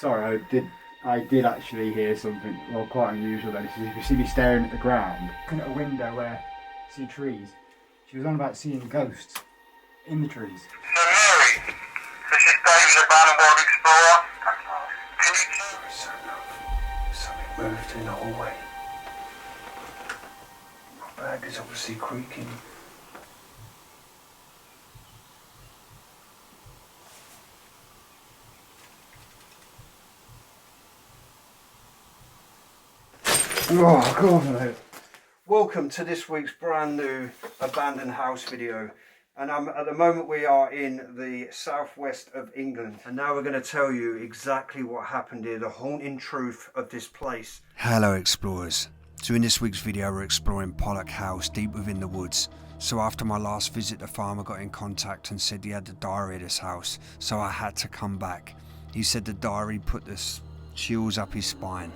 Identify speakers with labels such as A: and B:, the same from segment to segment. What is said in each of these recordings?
A: Sorry, I did actually hear something, well, quite unusual then. If you see me staring at the ground, looking at a window where I see trees, she was on about seeing ghosts in the trees.
B: So Mary, this is David, Abandonedworldexplorer. Can you tell me
C: Something moved in the hallway. My bag is obviously creaking. Oh God, mate. Welcome to this week's brand new abandoned house video. And at the moment we are in the southwest of England. And now we're going to tell you exactly what happened here, the haunting truth of this place. Hello explorers. So in this week's video we're exploring Pollock House deep within the woods. So after my last visit, the farmer got in contact and said he had the diary of this house. So I had to come back. He said the diary put the chills up his spine.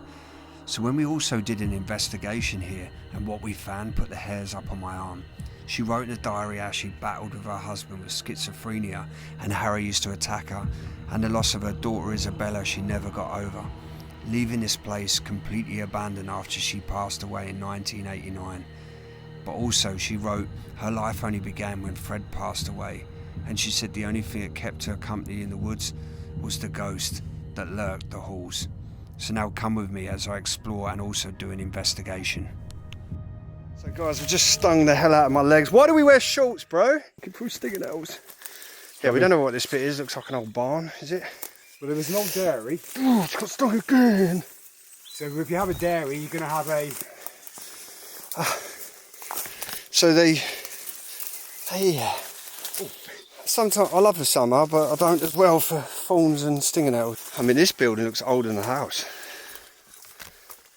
C: So when we also did an investigation here, and what we found put the hairs up on my arm. She wrote in the diary how she battled with her husband with schizophrenia, and Harry used to attack her, and the loss of her daughter Isabella she never got over, leaving this place completely abandoned after she passed away in 1989. But also she wrote her life only began when Fred passed away, and she said the only thing that kept her company in the woods was the ghost that lurked the halls. So now come with me as I explore and also do an investigation. So guys, I've just stung the hell out of my legs. Why do we wear shorts, bro? Keep through stinging nails. Yeah, we don't know what this bit is. Looks like an old barn, is it?
A: Well, there was an old dairy.
C: Oh, it's got stung again.
A: So if you have a dairy, you're going to have a...
C: So they sometimes I love the summer, but I don't as well for thorns and stinging nails. I mean, this building looks older than the house.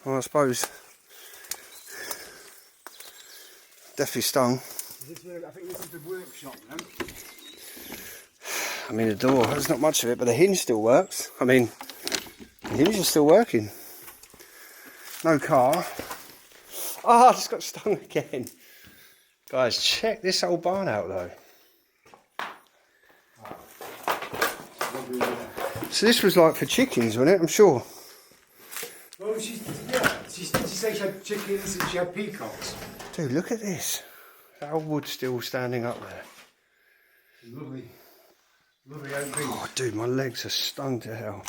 C: Well, I suppose definitely stung.
A: I think this is the workshop then.
C: I mean, the door, there's not much of it, but the hinge still works. I mean, the hinge is still working. No car. Ah, I just got stung again. Guys, check this old barn out though. So this was like for chickens, wasn't it? I'm sure.
A: Well, she said she had chickens and she had peacocks.
C: Dude, look at this. That old wood still standing up there.
A: Lovely oak tree.
C: Oh, dude, my legs are stung to hell.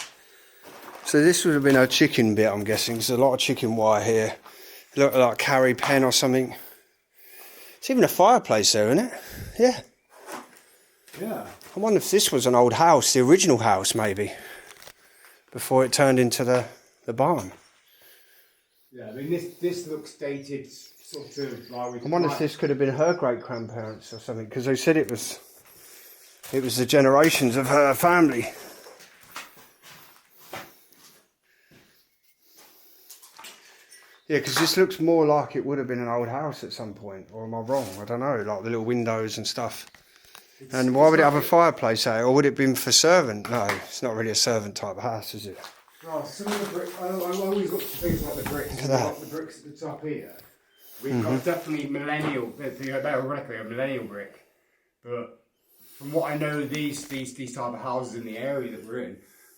C: So this would have been a chicken bit, I'm guessing. There's a lot of chicken wire here. It looked like a carry pen or something. It's even a fireplace there, isn't it? Yeah.
A: Yeah.
C: I wonder if this was an old house, the original house maybe, before it turned into the barn.
A: Yeah, I mean this looks dated, sort of like...
C: I wonder if this could have been her great-grandparents or something, because they said it was the generations of her family. Yeah, because this looks more like it would have been an old house at some point, or am I wrong? I don't know, like the little windows and stuff. And why would it have a fireplace there? Or would it have been for servant? No, it's not really a servant type of house, is it?
A: Oh, some of the bricks, I always look for things like the bricks.
C: Look at that.
A: Like the bricks at the top here. We've got definitely millennial, theoretically a millennial brick. But from what I know, these type of houses in the area that we're in,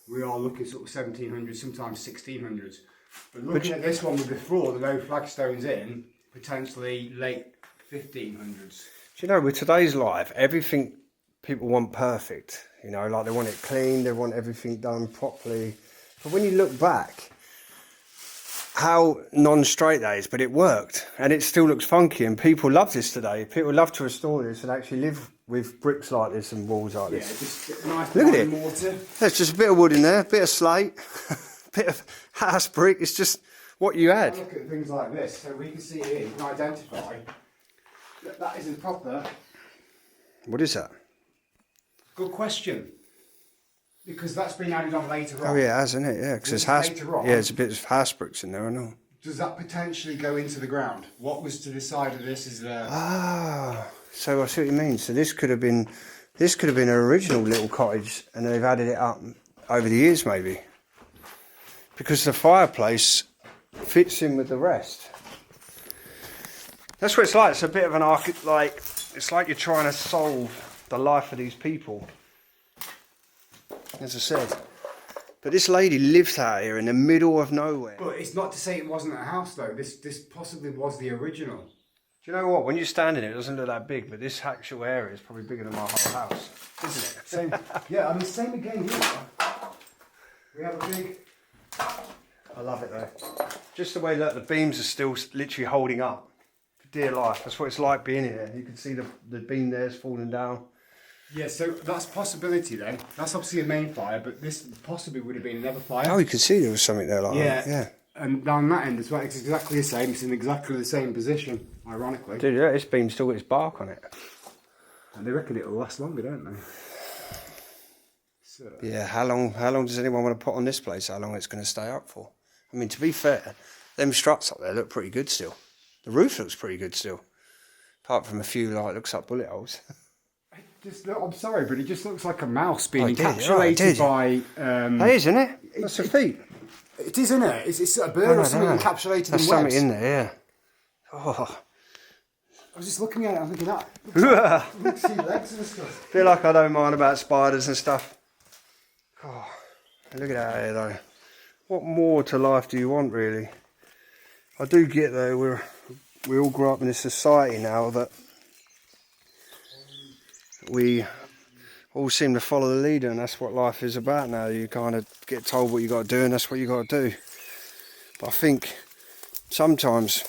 A: we are looking sort of 1700s, sometimes 1600s. But looking at this one with the floor, the no flagstones in, potentially late 1500s.
C: Do you know, with today's life, everything people want perfect. You know, like they want it clean, they want everything done properly. But when you look back, how non-straight that is, but it worked. And it still looks funky, and people love this today. People love to restore this and actually live with bricks like this and walls like this.
A: Yeah, just a nice
C: look at it.
A: mortar.
C: There's just a bit of wood in there, a bit of slate, a bit of house brick. It's just what you had.
A: Look at things like this, so we can see here, you can identify that isn't proper.
C: What is that?
A: Good question. Because that's been added on later on.
C: Oh yeah, it has, isn't it? Yeah, because there's house. Yeah, there's a bit of house bricks in there. I know.
A: Does that potentially go into the ground? What was to the side of this is there?
C: Ah, so I see what you mean. So this could have been an original little cottage, and they've added it up over the years, maybe. Because the fireplace fits in with the rest. That's what it's like. It's a bit of an it's like you're trying to solve the life of these people. As I said, But this lady lives out here in the middle of nowhere.
A: But it's not to say it wasn't a house though. This possibly was the original.
C: Do you know what? When you stand in it, it doesn't look that big, but this actual area is probably bigger than my whole house, isn't it?
A: Same. Yeah, I mean same again here. We have a big.
C: I love it though. Just the way that the beams are still literally holding up. For dear life. That's what it's like being here. You can see the beam there's falling down.
A: Yeah, so that's a possibility then. That's obviously a main fire, but this possibly would have been another fire.
C: Oh, you can see there was something there like
A: yeah.
C: that. Yeah.
A: And down that end as well, it's exactly the same. It's in exactly the same position, ironically.
C: Dude, yeah, this beam's still got its bark on it.
A: And they reckon it'll last longer, don't they? So.
C: Yeah, how long does anyone want to put on this place? How long it's going to stay up for? I mean, to be fair, them struts up there look pretty good still. The roof looks pretty good still. Apart from a few, like, looks like bullet holes.
A: I'm sorry, but it just looks like a mouse being
C: Oh,
A: encapsulated by...
C: That is, isn't it? That's a feet.
A: It is, isn't it? It's a bird or something encapsulated
C: There's
A: in
C: something
A: webs.
C: in there, yeah. Oh.
A: I was just looking at it, I'm thinking that. Looks see legs and stuff.
C: Feel like I don't mind about spiders and stuff. Oh, look at that here though. What more to life do you want, really? I do get though, we all grew up in a society now that we all seem to follow the leader, and that's what life is about now. You kind of get told what you got to do, and that's what you got to do. But I think sometimes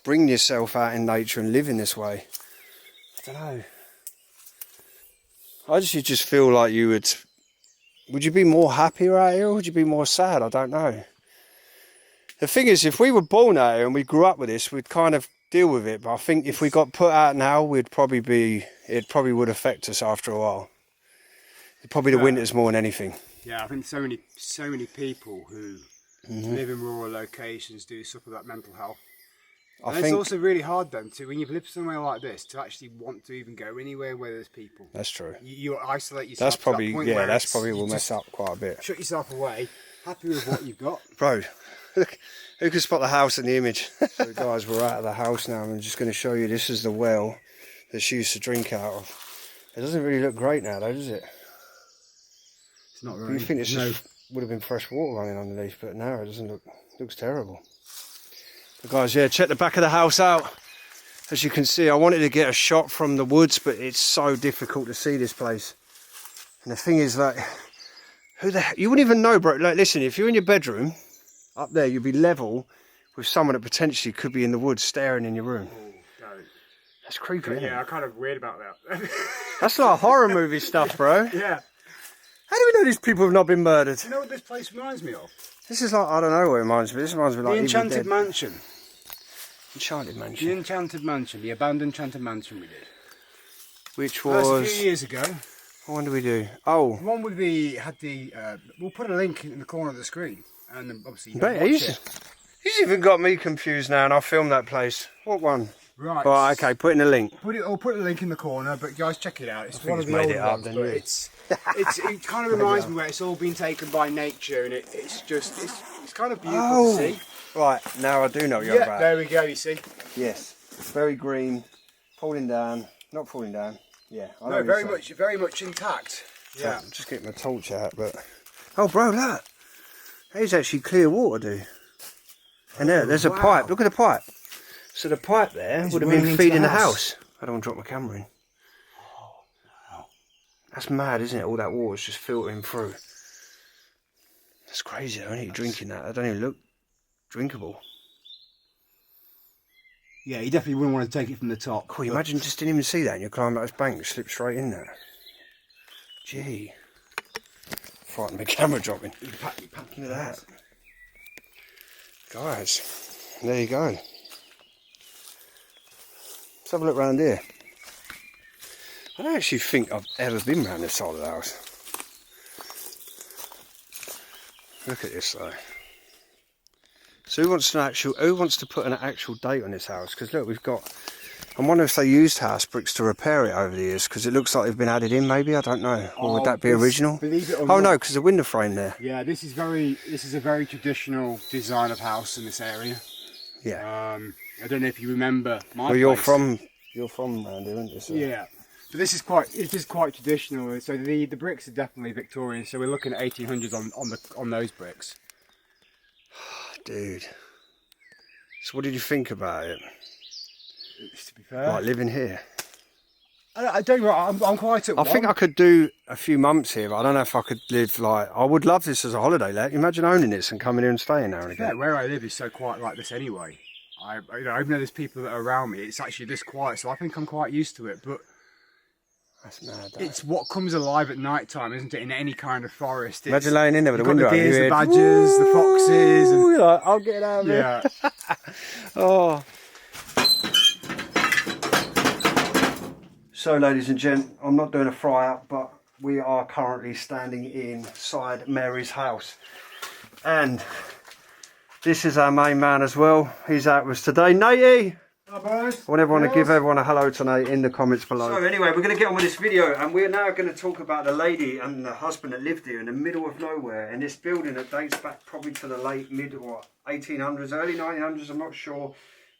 C: bring yourself out in nature and live in this way. I don't know. I just feel like you would you be more happier out here, or would you be more sad? I don't know. The thing is, if we were born out here and we grew up with this, we'd kind of deal with it. But I think if we got put out now, it probably would affect us after a while. Probably the winters more than anything.
A: Yeah, I think so many people who live in rural locations do suffer that mental health. And it's also really hard then when you've lived somewhere like this to actually want to even go anywhere where there's people.
C: That's true.
A: You isolate yourself.
C: That's probably
A: that's
C: probably will mess up quite a bit.
A: Shut yourself away. Happy with what you've got.
C: Bro, look, who can spot the house in the image? So guys, we're out of the house now. I'm just going to show you. This is the well that she used to drink out of. It doesn't really look great now, though, does it?
A: It's not really.
C: You think it would have been fresh water running underneath, but no, it doesn't look. It looks terrible. But guys, yeah, check the back of the house out. As you can see, I wanted to get a shot from the woods, but it's so difficult to see this place. And the thing is, like, you wouldn't even know, bro. Like, listen, if you're in your bedroom up there, you'd be level with someone that potentially could be in the woods staring in your room.
A: Oh, don't.
C: That's creepy, isn't it?
A: Yeah, I'm kind of weird about that.
C: That's like horror movie stuff, bro.
A: Yeah.
C: How do we know these people have not been murdered?
A: Do you know what this place reminds me of?
C: This is like, I don't know what it reminds me. This reminds me like
A: The Enchanted Mansion.
C: Enchanted Mansion.
A: The Enchanted Mansion, the Abandoned Enchanted Mansion we did.
C: Which
A: That's
C: was...
A: a few years ago.
C: What did we do? Oh.
A: The one with we'll put a link in the corner of the screen. And then obviously you
C: But
A: can watch
C: he's
A: it.
C: even got me confused now, and I filmed that place. What one?
A: Right.
C: Right, okay, put in a link.
A: I'll put a link in the corner, but guys, check it out. It's one of the
C: made
A: old
C: it up,
A: ones,
C: then,
A: but
C: yeah.
A: it kind of reminds me where it's all been taken by nature, and it's kind of beautiful to see.
C: Right, now I do know what you're about.
A: There we go. You see.
C: Yes, very green, falling down, not falling down. Yeah, I know.
A: No, very much intact. Yeah.
C: I'm just getting my torch out, but oh, bro, look, that is actually clear water, dude. And there's a pipe. Look at the pipe. So the pipe there would have been feeding the house. I don't want to drop my camera in.
A: Oh, wow.
C: That's mad, isn't it? All that water's just filtering through. That's crazy though, isn't it? Drinking that. I don't even look drinkable.
A: Yeah, you definitely wouldn't want to take it from the top.
C: Cool, imagine just didn't even see that and you climb up this bank and slip straight in there. Gee. Frightened my camera dropping. Look at that. Guys, there you go. Let's have a look around here. I don't actually think I've ever been around this side of the house. Look at this though. So who wants to put an actual date on this house? Because look, we've got... I wonder if they used house bricks to repair it over the years, because it looks like they've been added in maybe, I don't know. Or would that be original?
A: Believe it or
C: Oh
A: not.
C: no, because the window frame there.
A: Yeah, this is a very traditional design of house in this area.
C: Yeah.
A: I don't know if you remember my
C: Well, you're
A: place.
C: from around here, aren't you? So.
A: Yeah. But it is quite traditional. So the bricks are definitely Victorian. So we're looking at 1800s on those bricks.
C: Dude. So what did you think about it?
A: To be fair,
C: Like living here?
A: I don't know. I'm quite at
C: I think I could do a few months here, but I don't know if I could live like... I would love this as a holiday let. Imagine owning this and coming here and staying now and again.
A: Yeah, where I live is so quiet like this anyway. Even though there's people that are around me, it's actually this quiet, so I think I'm quite used to it. But
C: that's mad.
A: It's what comes alive at night time, isn't it? In any kind of forest.
C: Imagine laying in there with the window
A: open.
C: The
A: deers, the badgers, the foxes. And...
C: You're like, I'll get out of
A: here.
C: Yeah. Oh. So, ladies and gents, I'm not doing a fry up, but we are currently standing inside Mary's house, and this is our main man as well. He's out with us today, Natey.
A: Hi boys.
C: I want everyone to give everyone a hello to Nate in the comments below. So anyway, we're going to get on with this video, and we're now going to talk about the lady and the husband that lived here in the middle of nowhere in this building that dates back probably to the late mid or 1800s, early 1900s. I'm not sure.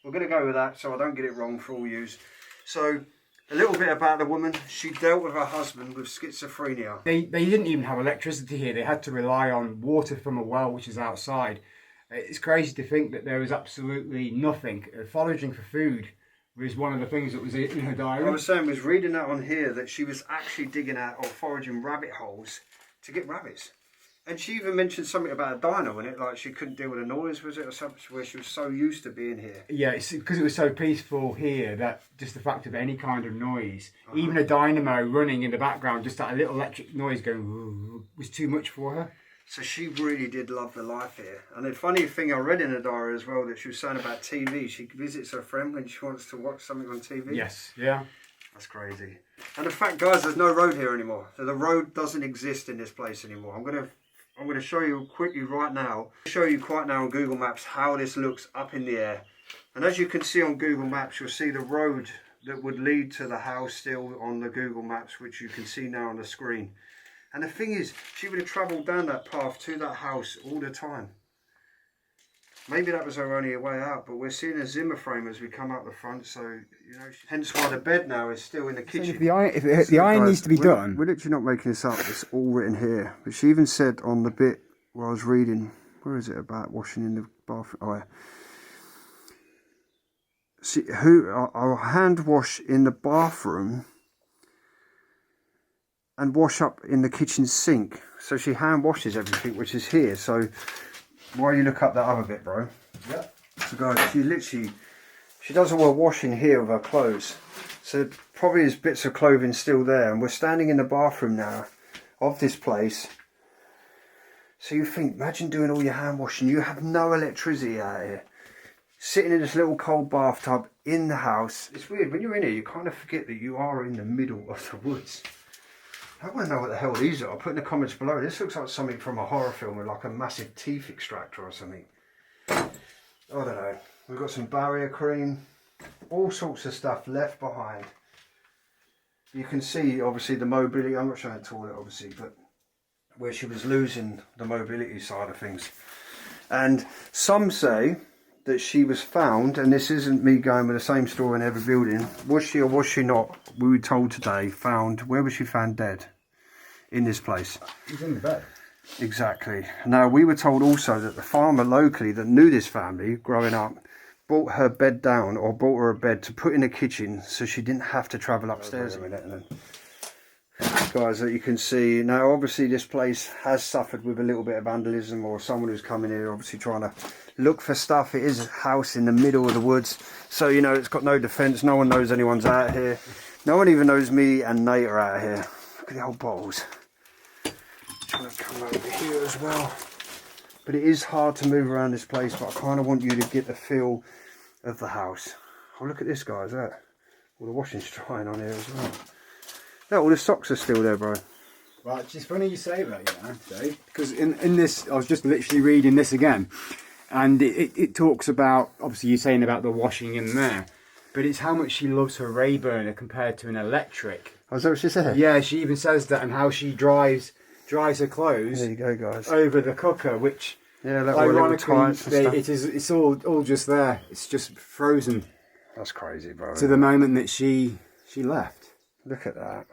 C: We're going to go with that so I don't get it wrong for all yous. So a little bit about the woman. She dealt with her husband with schizophrenia.
A: They didn't even have electricity here. They had to rely on water from a well which is outside. It's crazy to think that there was absolutely nothing. Foraging for food was one of the things that was in her diary.
C: I was saying, was reading that on here, that she was actually digging out or foraging rabbit holes to get rabbits. And she even mentioned something about a dino in it, like she couldn't deal with the noise, was it, or something, where she was so used to being here.
A: Yeah, it's because it was so peaceful here that just the fact of any kind of noise, even a dynamo running in the background, just that a little electric noise going was too much for her.
C: So she really did love the life here. And the funny thing I read in her diary as well, that she was saying about TV, she visits her friend when she wants to watch something on TV.
A: Yes, yeah.
C: That's crazy. And the fact, guys, there's no road here anymore. So the road doesn't exist in this place anymore. I'm gonna show you quickly right now. Show you quite now on Google Maps how this looks up in the air. And as you can see on Google Maps, you'll see the road that would lead to the house still on the Google Maps, which you can see now on the screen. And the thing is, she would have travelled down that path to that house all the time. Maybe that was her only way out, but we're seeing a Zimmer frame as we come out the front, so, you know, hence why the bed now is still in the kitchen.
A: So if the iron needs to be done...
C: We're literally not making this up, it's all written here. But she even said on the bit where I was reading, where is it, about washing in the bathroom? Oh, yeah. See, I'll hand wash in the bathroom and wash up in the kitchen sink. So she hand washes everything, which is here. So while you look up that other bit, bro.
A: Yeah.
C: So guys, she does all her washing here with her clothes. So probably there's bits of clothing still there. And we're standing in the bathroom now of this place. So you think, imagine doing all your hand washing. You have no electricity out here. Sitting in this little cold bathtub in the house. It's weird, when you're in here, you kind of forget that you are in the middle of the woods. I want to know what the hell these are. I'll put in the comments below. This looks like something from a horror film with like a massive teeth extractor or something. I don't know. We've got some barrier cream. All sorts of stuff left behind. You can see obviously the mobility. I'm not showing the toilet obviously, but where she was losing the mobility side of things. And some say that she was found, and this isn't me going with the same story in every building, was she or was she not, we were told today, found, where was she found dead? In this place.
A: She was in the bed.
C: Exactly. Now we were told also that the farmer locally that knew this family growing up brought her bed down, or brought her a bed to put in the kitchen so she didn't have to travel upstairs. Guys, that you can see now, obviously this place has suffered with a little bit of vandalism, or someone who's coming here obviously trying to look for stuff. It is a house in the middle of the woods, so you know it's got no defence. No one knows anyone's out here. No one even knows me and Nate are out here. Look at the old bottles. Trying to come over here as well. But it is hard to move around this place, but I kind of want you to get the feel of the house. Oh, look at this, guys. That all the washing's drying on here as well. No, all the socks are still there, bro.
A: Well, it's just funny you say that, you know, Dave, because in this, I was just literally reading this again, and it talks about, obviously you're saying about the washing in there, but it's how much she loves her Ray burner compared to an electric.
C: Oh, is that what she said?
A: Yeah, she even says that, and how she dries her clothes.
C: There you go, guys.
A: Over the cooker, which,
C: yeah, that
A: ironically, it's all just there. It's just frozen.
C: That's crazy, bro.
A: To the moment that she left.
C: Look at that.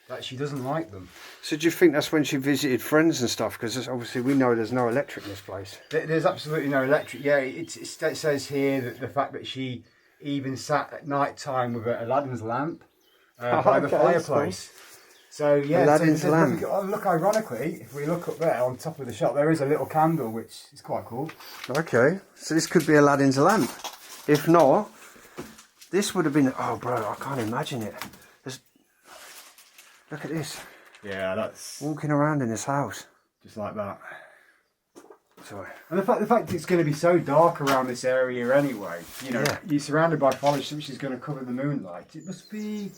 A: That she doesn't like them.
C: So do you think that's when she visited friends and stuff? Because obviously we know there's no electric in this place.
A: There's absolutely no electric. Yeah, it says here that the fact that she even sat at night time with Aladdin's lamp by the fireplace. So yeah,
C: Aladdin's lamp.
A: Look, ironically, if we look up there on top of the shop, there is a little candle, which is quite cool.
C: Okay, so this could be Aladdin's lamp. If not, this would have been... Oh, bro, I can't imagine it. Look at this.
A: Yeah, that's...
C: Walking around in this house.
A: Just like that.
C: Sorry.
A: And the fact it's going to be so dark around this area anyway, you know, you're surrounded by foliage which is going to cover the moonlight. It must be...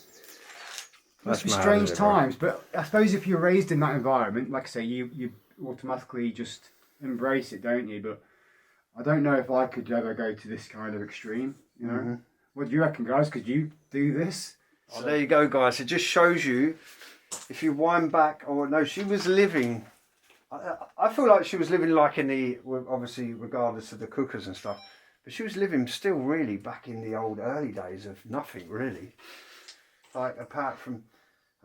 A: Must be strange times, but I suppose if you're raised in that environment, like I say, you automatically just embrace it, don't you? But I don't know if I could ever go to this kind of extreme, you know? What do you reckon, guys? Could you do this?
C: Oh, there you go, guys. It just shows you, if you wind back, or no, she was living, I feel like she was living like in the, obviously regardless of the cookers and stuff, but she was living still really back in the old early days of nothing really. Like apart from,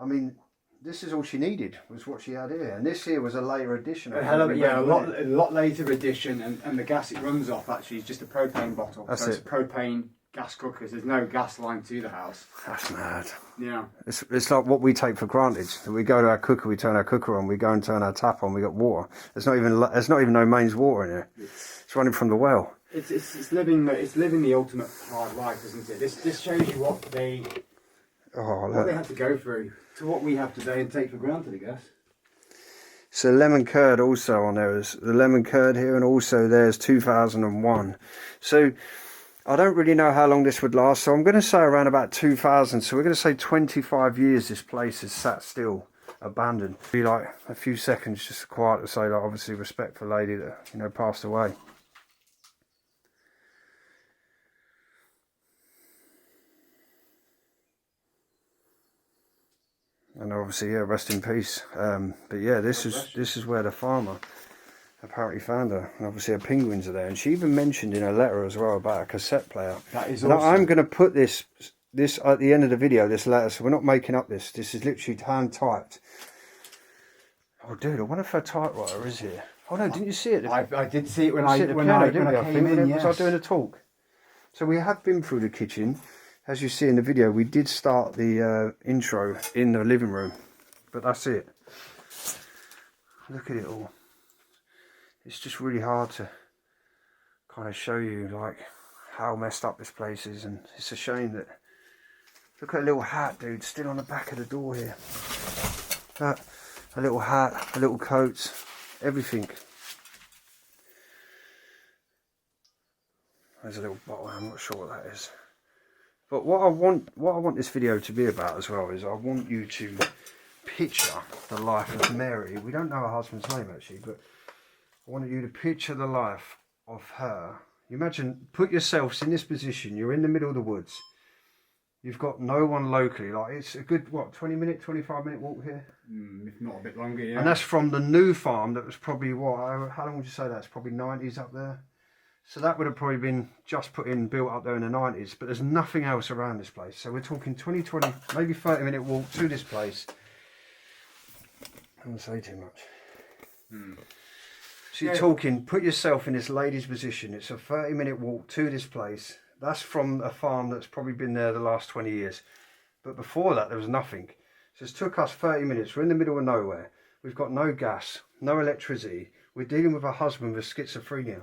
C: I mean, this is all she needed, was what she had here. And this here was a later addition.
A: A lot later addition, and the gas it runs off actually is just a propane bottle.
C: That's
A: so it's propane gas cookers. There's no gas line to the house.
C: That's mad.
A: Yeah.
C: It's like what we take for granted. We go to our cooker, we turn our cooker on, we go and turn our tap on, we got water. There's not even no mains water in here. It's running from the well.
A: It's living the ultimate hard life, isn't it? This shows you what they had to go through to what we have today and take for granted, I guess.
C: So lemon curd also on there is the lemon curd here, and also there's 2001. So I don't really know how long this would last, so I'm going to say around about 2000. So we're going to say 25 years this place is sat still, abandoned. Be like a few seconds just quiet to say, like, obviously respect for the lady that, you know, passed away. And obviously, yeah, rest in peace. But yeah, this is where the farmer apparently found her, and obviously her penguins are there. And she even mentioned in her letter as well about a cassette player.
A: That is
C: awesome.
A: awesome.
C: I'm going to put this at the end of the video, this letter, so we're not making up this. This is literally hand typed. Oh, dude, I wonder if her typewriter is here. Oh no, didn't you see it?
A: I did see it when I
C: came in.
A: Yes.
C: Was I doing a talk? So we have been through the kitchen. As you see in the video, we did start the intro in the living room, but that's it. Look at it all. It's just really hard to kind of show you like how messed up this place is, and it's a shame that, look at a little hat, dude, still on the back of the door here. A little hat, a little coat, everything. There's a little bottle, I'm not sure what that is. But what I want this video to be about as well is I want you to picture the life of Mary. We don't know her husband's name actually, but I wanted you to picture the life of her. You imagine, put yourselves in this position. You're in the middle of the woods. You've got no one locally. Like, it's a good, what, 20-minute, 25-minute walk here?
A: If not a bit longer, yeah.
C: And that's from the new farm that was probably, what, how long would you say that's? Probably 90s up there? So that would have probably been just built up there in the 90s, but there's nothing else around this place. So we're talking 20, maybe 30-minute walk to this place. I don't want to say too much. So you're talking, put yourself in this lady's position. It's a 30-minute walk to this place. That's from a farm that's probably been there the last 20 years. But before that, there was nothing. So it took us 30 minutes. We're in the middle of nowhere. We've got no gas, no electricity. We're dealing with a husband with schizophrenia.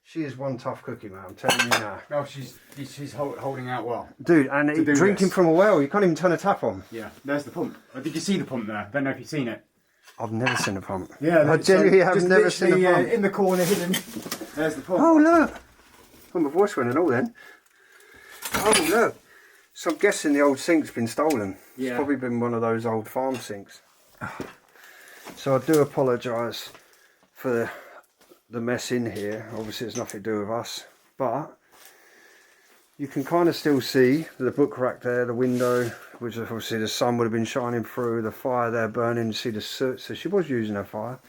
C: She is one tough cookie, man, I'm telling you now.
A: Oh, she's holding out well.
C: Dude, and drinking from a well, you can't even turn a tap on.
A: Yeah, there's the pump. Did you see the pump there? Don't know if you've seen it.
C: I've never seen a pump.
A: Yeah,
C: I genuinely have never seen a pump.
A: In the corner hidden. There's the pump.
C: Oh, look. Oh, my voice went and all then. Oh, look. So I'm guessing the old sink's been stolen.
A: Yeah.
C: It's probably been one of those old farm sinks. So I do apologise for the mess in here. Obviously it's nothing to do with us, but you can kind of still see the book rack there, the window, which obviously the sun would have been shining through, the fire there burning, you see the soot, so she was using her fire.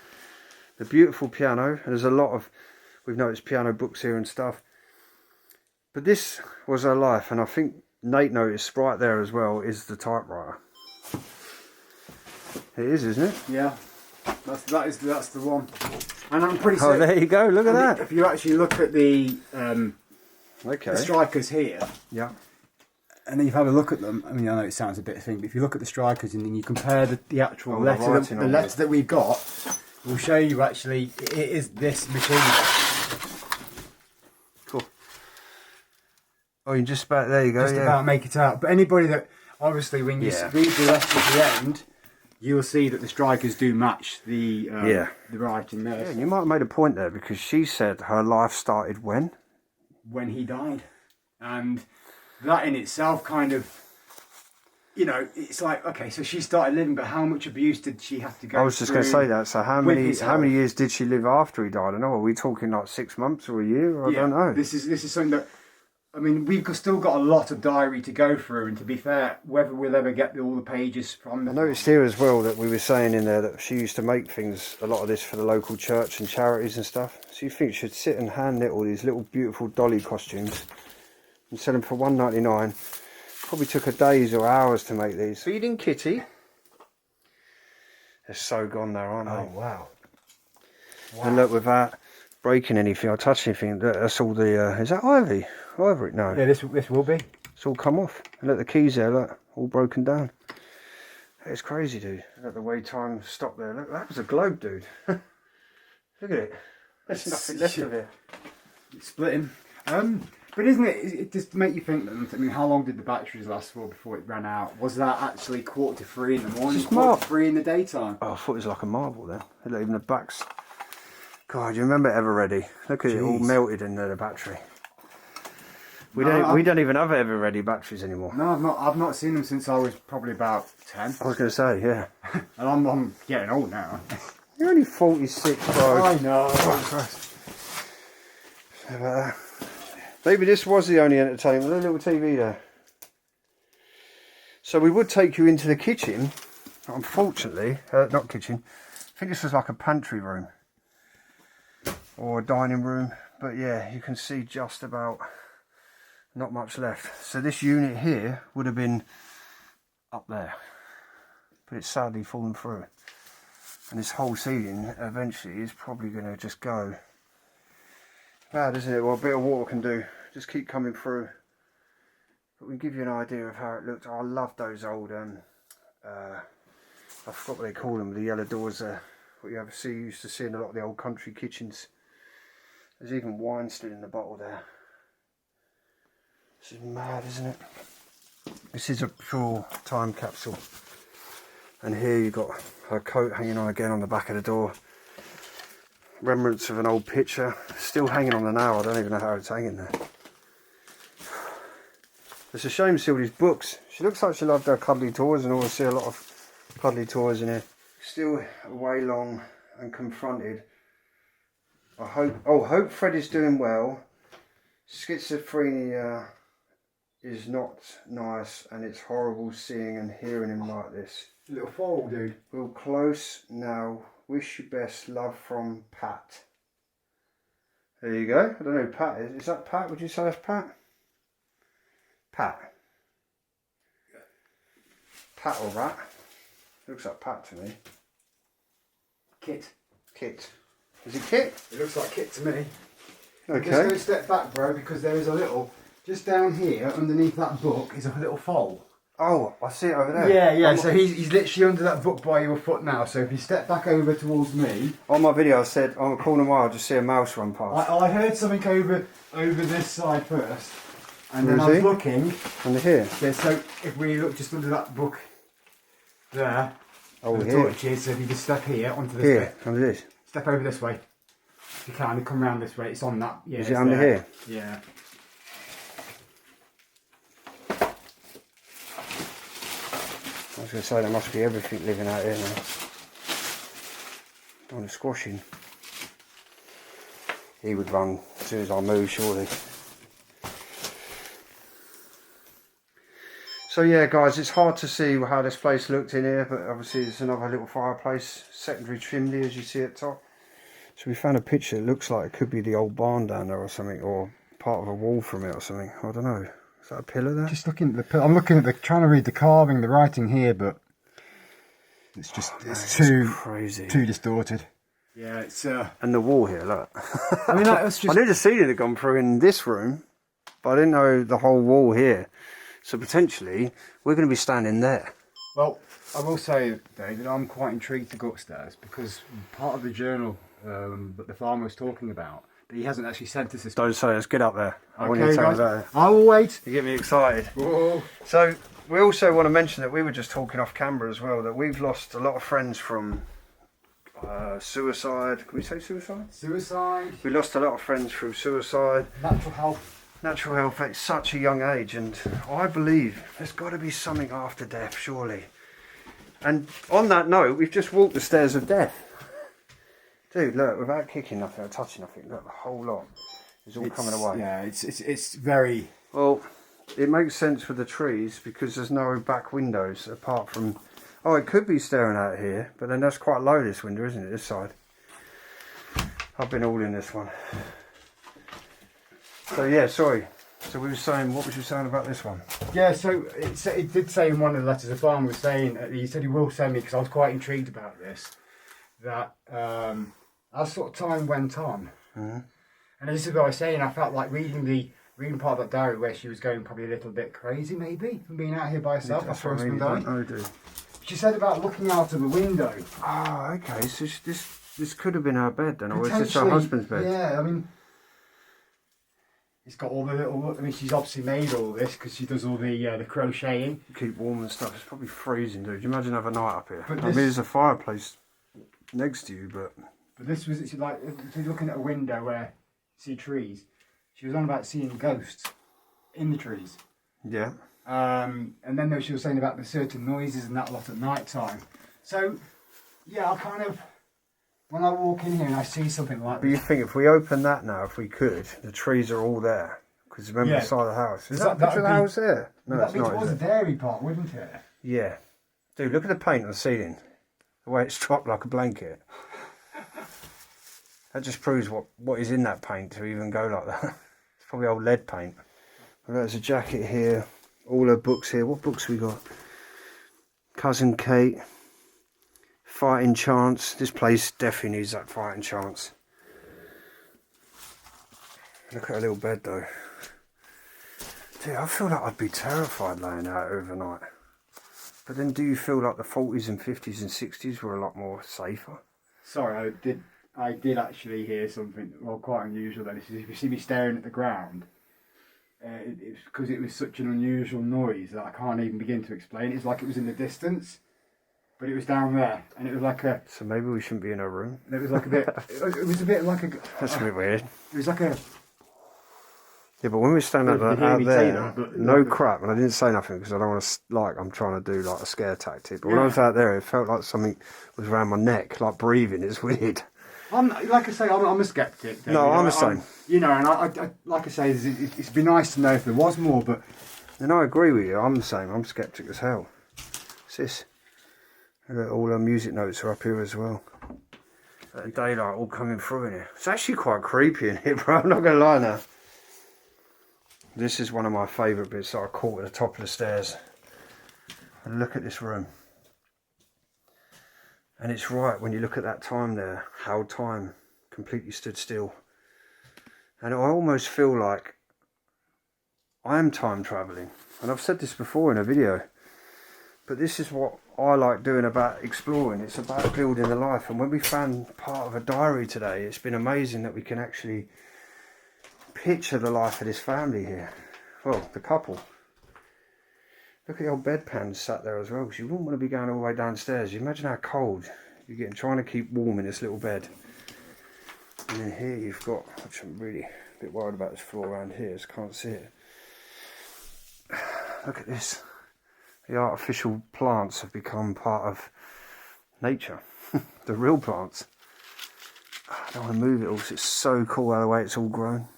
C: The beautiful piano, and there's a lot of, we've noticed piano books here and stuff, but this was her life. And I think Nate noticed right there as well is the typewriter. It is, isn't it?
A: Yeah, that's the one. And I'm pretty certain.
C: Oh, there you go. Look at that.
A: If you actually look at the
C: Okay.
A: the strikers here,
C: Yeah.
A: and then you've had a look at them. I mean, I know it sounds a bit thing, but if you look at the strikers and then you compare the actual
C: Oh, the
A: letter,
C: writing
A: the
C: on
A: letter
C: it.
A: that we've got, will show you actually it is this machine.
C: Cool. Oh, you just about, there you go.
A: Just
C: yeah.
A: about make it out. But anybody that, obviously, when you
C: Yeah.
A: read the letter at the end, you'll see that the strikers do match the writing there.
C: Yeah, and you might have made a point there because she said her life started when?
A: When he died. And that in itself kind of, you know, it's like, okay, so she started living, but how much abuse did she have to go through?
C: I was just going to say that. So how many years did she live after he died? I don't know. Are we talking like 6 months or a year? I don't know.
A: This is something that, I mean, we've still got a lot of diary to go through, and to be fair, whether we'll ever get all the pages from
C: I noticed here as well that we were saying in there that she used to make things, a lot of this for the local church and charities and stuff. So you think she'd sit and hand knit all these little beautiful dolly costumes and sell them for $1.99. Probably took her days or hours to make these. Feeding Kitty. They're so gone now, aren't they?
A: Oh, wow.
C: And look, without breaking anything or touching anything, that's all the, is that ivy? Ivory? No.
A: Yeah, this will be.
C: It's all come off. And look, the keys there, look, all broken down. It's crazy, dude. Look, the way time stopped there. Look, that was a globe, dude. Look at it. There's nothing left of it.
A: It's splitting. But isn't it just to make you think that, I mean, how long did the batteries last for before it ran out? Was that actually 2:45 in the morning,
C: Just mark.
A: 3:45 in the daytime?
C: Oh, I thought it was like a marble then. Look, even the backs. God, you remember Ever Ready? Look at it all melted in there, the battery. We don't even have Ever Ready batteries anymore.
A: No, I've not seen them since I was probably about 10.
C: I was going to say, yeah.
A: And I'm getting old now.
C: You're only 46, bro.
A: I know.
C: Maybe this was the only entertainment. Look, little TV there. So we would take you into the kitchen. Unfortunately, not kitchen. I think this was like a pantry room or a dining room. But yeah, you can see just about not much left. So this unit here would have been up there, but it's sadly fallen through. And this whole ceiling eventually is probably going to just go. Bad, isn't it? Well, a bit of water can do. Just keep coming through. But we give you an idea of how it looked. I love those old, I forgot what they call them, the yellow doors there. What you used to see in a lot of the old country kitchens. There's even wine still in the bottle there. This is mad, isn't it? This is a pure time capsule. And here you've got her coat hanging on again on the back of the door. Remnants of an old picture. Still hanging on the nail. I don't even know how it's hanging there. It's a shame to see all these books. She looks like she loved her cuddly toys, and always see a lot of cuddly toys in here. Still way long and confronted. I hope Fred is doing well. Schizophrenia is not nice, and it's horrible seeing and hearing him like this.
A: Little foal, dude.
C: We're close now. Wish you best. Love from Pat. There you go. I don't know who Pat is. Is that Pat? Would you say that's Pat? Pat. Pat or Rat? Looks like Pat to me.
A: Kit.
C: Kit. Is it Kit?
A: It looks like Kit to me.
C: Okay.
A: Just go a step back, bro, because there is a little, just down here underneath that book is a little foal.
C: Oh, I see it over there.
A: Yeah. So he's literally under that book by your foot now. So if you step back over towards me.
C: On my video I said on a corner mile I just see a mouse run past.
A: I heard something over this side first. And then I was looking.
C: Under here?
A: Yeah, so if we look just under that book there.
C: Oh,
A: the
C: here.
A: torches, so if you just step here onto this
C: Here,
A: bit.
C: under this.
A: Step over this way. If you can, come round this way. It's on that. Yeah,
C: is it under
A: there.
C: here?
A: Yeah.
C: I was going to say there must be everything living out here now. Don't want to squash him. He would run as soon as I move, surely. So yeah guys, it's hard to see how this place looked in here, but obviously there's another little fireplace, secondary chimney as you see at top. So we found a picture, it looks like it could be the old barn down there or something, or part of a wall from it or something, I don't know. Is that a pillar there?
A: Just looking at the. I'm looking at trying to read the carving, the writing here, but It's just
C: It's
A: too
C: crazy.
A: too distorted. Yeah, it's
C: And the wall here, look.
A: I mean, that was
C: I
A: just.
C: knew the ceiling had gone through in this room, but I didn't know the whole wall here. So potentially, we're going to be standing there.
A: Well, I will say, David, I'm quite intrigued to go upstairs because part of the journal that the farmer was talking about, that he hasn't actually sent us this.
C: Don't say, let's get up there. I want you to
A: Okay,
C: tell me
A: guys,
C: about it.
A: I will wait.
C: You get me excited.
A: Whoa.
C: So we also want to mention that we were just talking off camera as well, that we've lost a lot of friends from suicide. Can we say suicide?
A: Suicide,
C: We lost a lot of friends through suicide.
A: natural health.
C: Natural health at such a young age, and I believe there's got to be something after death, surely. And on that note, we've just walked the stairs of death. Dude, look, without kicking nothing or touching nothing, look, the whole lot is all coming away.
A: Yeah, it's very.
C: Well, it makes sense with the trees because there's no back windows apart from... Oh, it could be staring out here, but then that's quite low, this window, isn't it, this side? I've been all in this one. So yeah, sorry. So we were saying, what was you saying about this one?
A: Yeah, so it did say in one of the letters the farmer was saying, he said he will send me, because I was quite intrigued about this, that as sort of time went on, and this is what I was saying, I felt like reading part of that diary where she was going probably a little bit crazy, maybe, from being out here by herself after her husband died.
C: Oh, dude.
A: She said about looking out of the window.
C: Oh, okay. So this could have been her bed then, or was this her husband's bed?
A: Yeah, I mean, it's got all the little. I mean, she's obviously made all this because she does all the crocheting.
C: Keep warm and stuff. It's probably freezing, dude. You imagine having a night up here.
A: But
C: I mean, there's a fireplace next to you, but
A: this was it's like she's looking at a window where you see trees. She was on about seeing ghosts in the trees.
C: yeah.
A: And then she was saying about the certain noises and that a lot at night time. So, yeah, I kind of, when I walk in here and I see something like
C: But you
A: this.
C: think if we open that now, if we could, the trees are all there. Because remember the side of the house. Is that a picture of the house there? No,
A: That'd
C: it's
A: be
C: not,
A: towards
C: is
A: the
C: it?
A: dairy part, wouldn't it?
C: Yeah. Dude, look at the paint on the ceiling. The way it's dropped like a blanket. That just proves what is in that paint to even go like that. It's probably old lead paint. There's a jacket here. All her books here. What books we got? Cousin Kate. Fighting Chance. This place definitely needs that fighting chance. Look at her little bed though. Dude, I feel like I'd be terrified laying out overnight. But then do you feel like the 40s and 50s and 60s were a lot more safer?
A: Sorry, I did actually hear something, well, quite unusual then. If you see me staring at the ground, it's because it was such an unusual noise that I can't even begin to explain. It's like it was in the distance, but it was down there, and it was like a.
C: So maybe we shouldn't be in our room.
A: It was like a bit. It was a bit like a.
C: That's a bit weird.
A: It was like a.
C: Yeah, but when we stand out,
A: You hear
C: out
A: me say
C: there,
A: that, but
C: no
A: like
C: crap, and I didn't say nothing because I don't want to, like, I'm trying to do like a scare tactic. But when I
A: Yeah.
C: was out there, it felt like something was around my neck, like breathing. It's weird.
A: Like I say, I'm a skeptic. David.
C: No, I'm the same.
A: You know, and I like I say, it'd be nice to know if there was more, but
C: And I agree with you. I'm the same. I'm skeptic as hell. What's this? Look, all our music notes are up here as well. The daylight all coming through in here. It's actually quite creepy in here, bro. I'm not gonna lie now. This is one of my favourite bits that I caught at the top of the stairs. And look at this room. And it's right when you look at that time there, how time completely stood still. And I almost feel like I am time travelling. And I've said this before in a video. But this is what I like doing about exploring. It's about building a life. And when we found part of a diary today, it's been amazing that we can actually picture the life of this family here. Well, the couple. Look at the old bedpans sat there as well, because you wouldn't want to be going all the way downstairs. You imagine how cold you're getting, trying to keep warm in this little bed. And then here you've got, which I'm really a bit worried about this floor around here, just can't see it. Look at this. The artificial plants have become part of nature. The real plants. I don't want to move it all because it's so cool how the way it's all grown.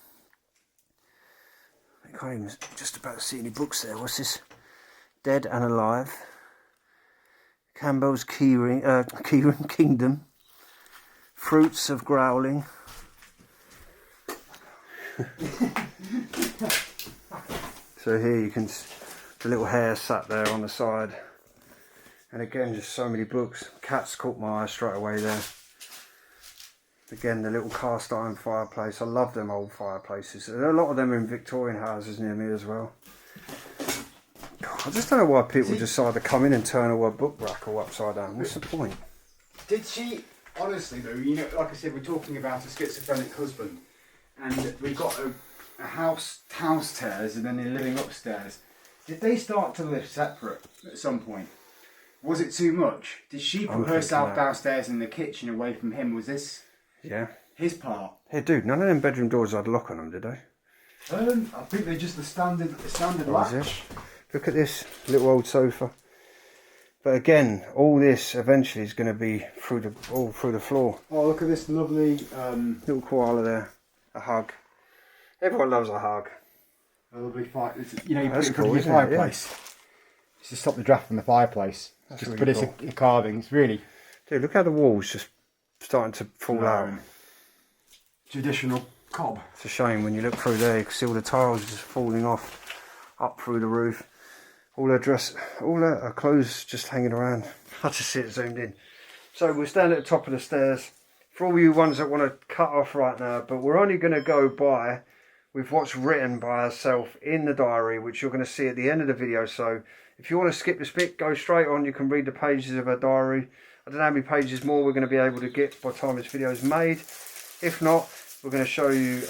C: I can't even just about see any books there. What's this? Dead and Alive. Campbell's Kingdom. Fruits of Growling. So here you can, the little hare sat there on the side. And again, just so many books. Cats caught my eye straight away there. Again, the little cast iron fireplace. I love them old fireplaces. There are a lot of them in Victorian houses near me as well. God, I just don't know why people decide to come in and turn all a book rack all upside down. What's the point?
A: Did she, honestly though, you know, like I said, we're talking about a schizophrenic husband, and we've got a house downstairs and then they're living upstairs. Did they start to live separate at some point? Was it too much? Did she put herself downstairs in the kitchen away from him? Was this his part?
C: Hey dude, none of them bedroom doors had a lock on them, did they?
A: I think they're just the standard latch.
C: Look at this little old sofa. But again, all this eventually is going to be all through the floor.
A: Oh, look at this lovely
C: little koala there. A hug. Everyone loves a hug.
A: a lovely fire. You know, you
C: That's
A: put it in
C: cool,
A: front of your
C: isn't it?
A: fireplace. Just to stop the draft from the fireplace.
C: That's
A: Just
C: really
A: put it
C: cool.
A: a carving. It's really
C: Dude, look how the wall's just starting to fall out.
A: traditional cob.
C: It's a shame when you look through there, you can see all the tiles just falling off up through the roof. All her clothes just hanging around. I just see it zoomed in. So we're standing at the top of the stairs. For all you ones that want to cut off right now, but we're only going to go by with what's written by herself in the diary, which you're going to see at the end of the video. So if you want to skip this bit, go straight on. You can read the pages of her diary. I don't know how many pages more we're going to be able to get by the time this video is made. If not, we're going to show you,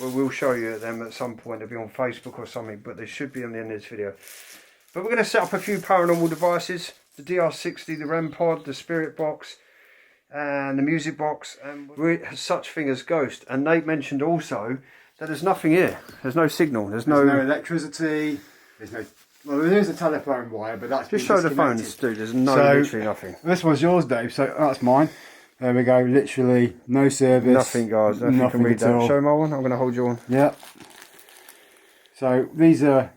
C: we'll show you them at some point. They'll be on Facebook or something, but they should be on the end of this video. But we're going to set up a few paranormal devices. The DR60, the REM pod, the spirit box, and the music box, and such thing as ghost. And Nate mentioned also that there's nothing here. There's no signal. There's no
A: electricity. There's no. Well, there is a telephone wire, but that's
C: just show the phones, dude. There's literally nothing.
A: This one's yours, Dave. So that's mine. There we go. Literally no service.
C: Nothing, guys. Nothing can read that. Show my one. I'm going to hold you on.
A: Yep. So these are.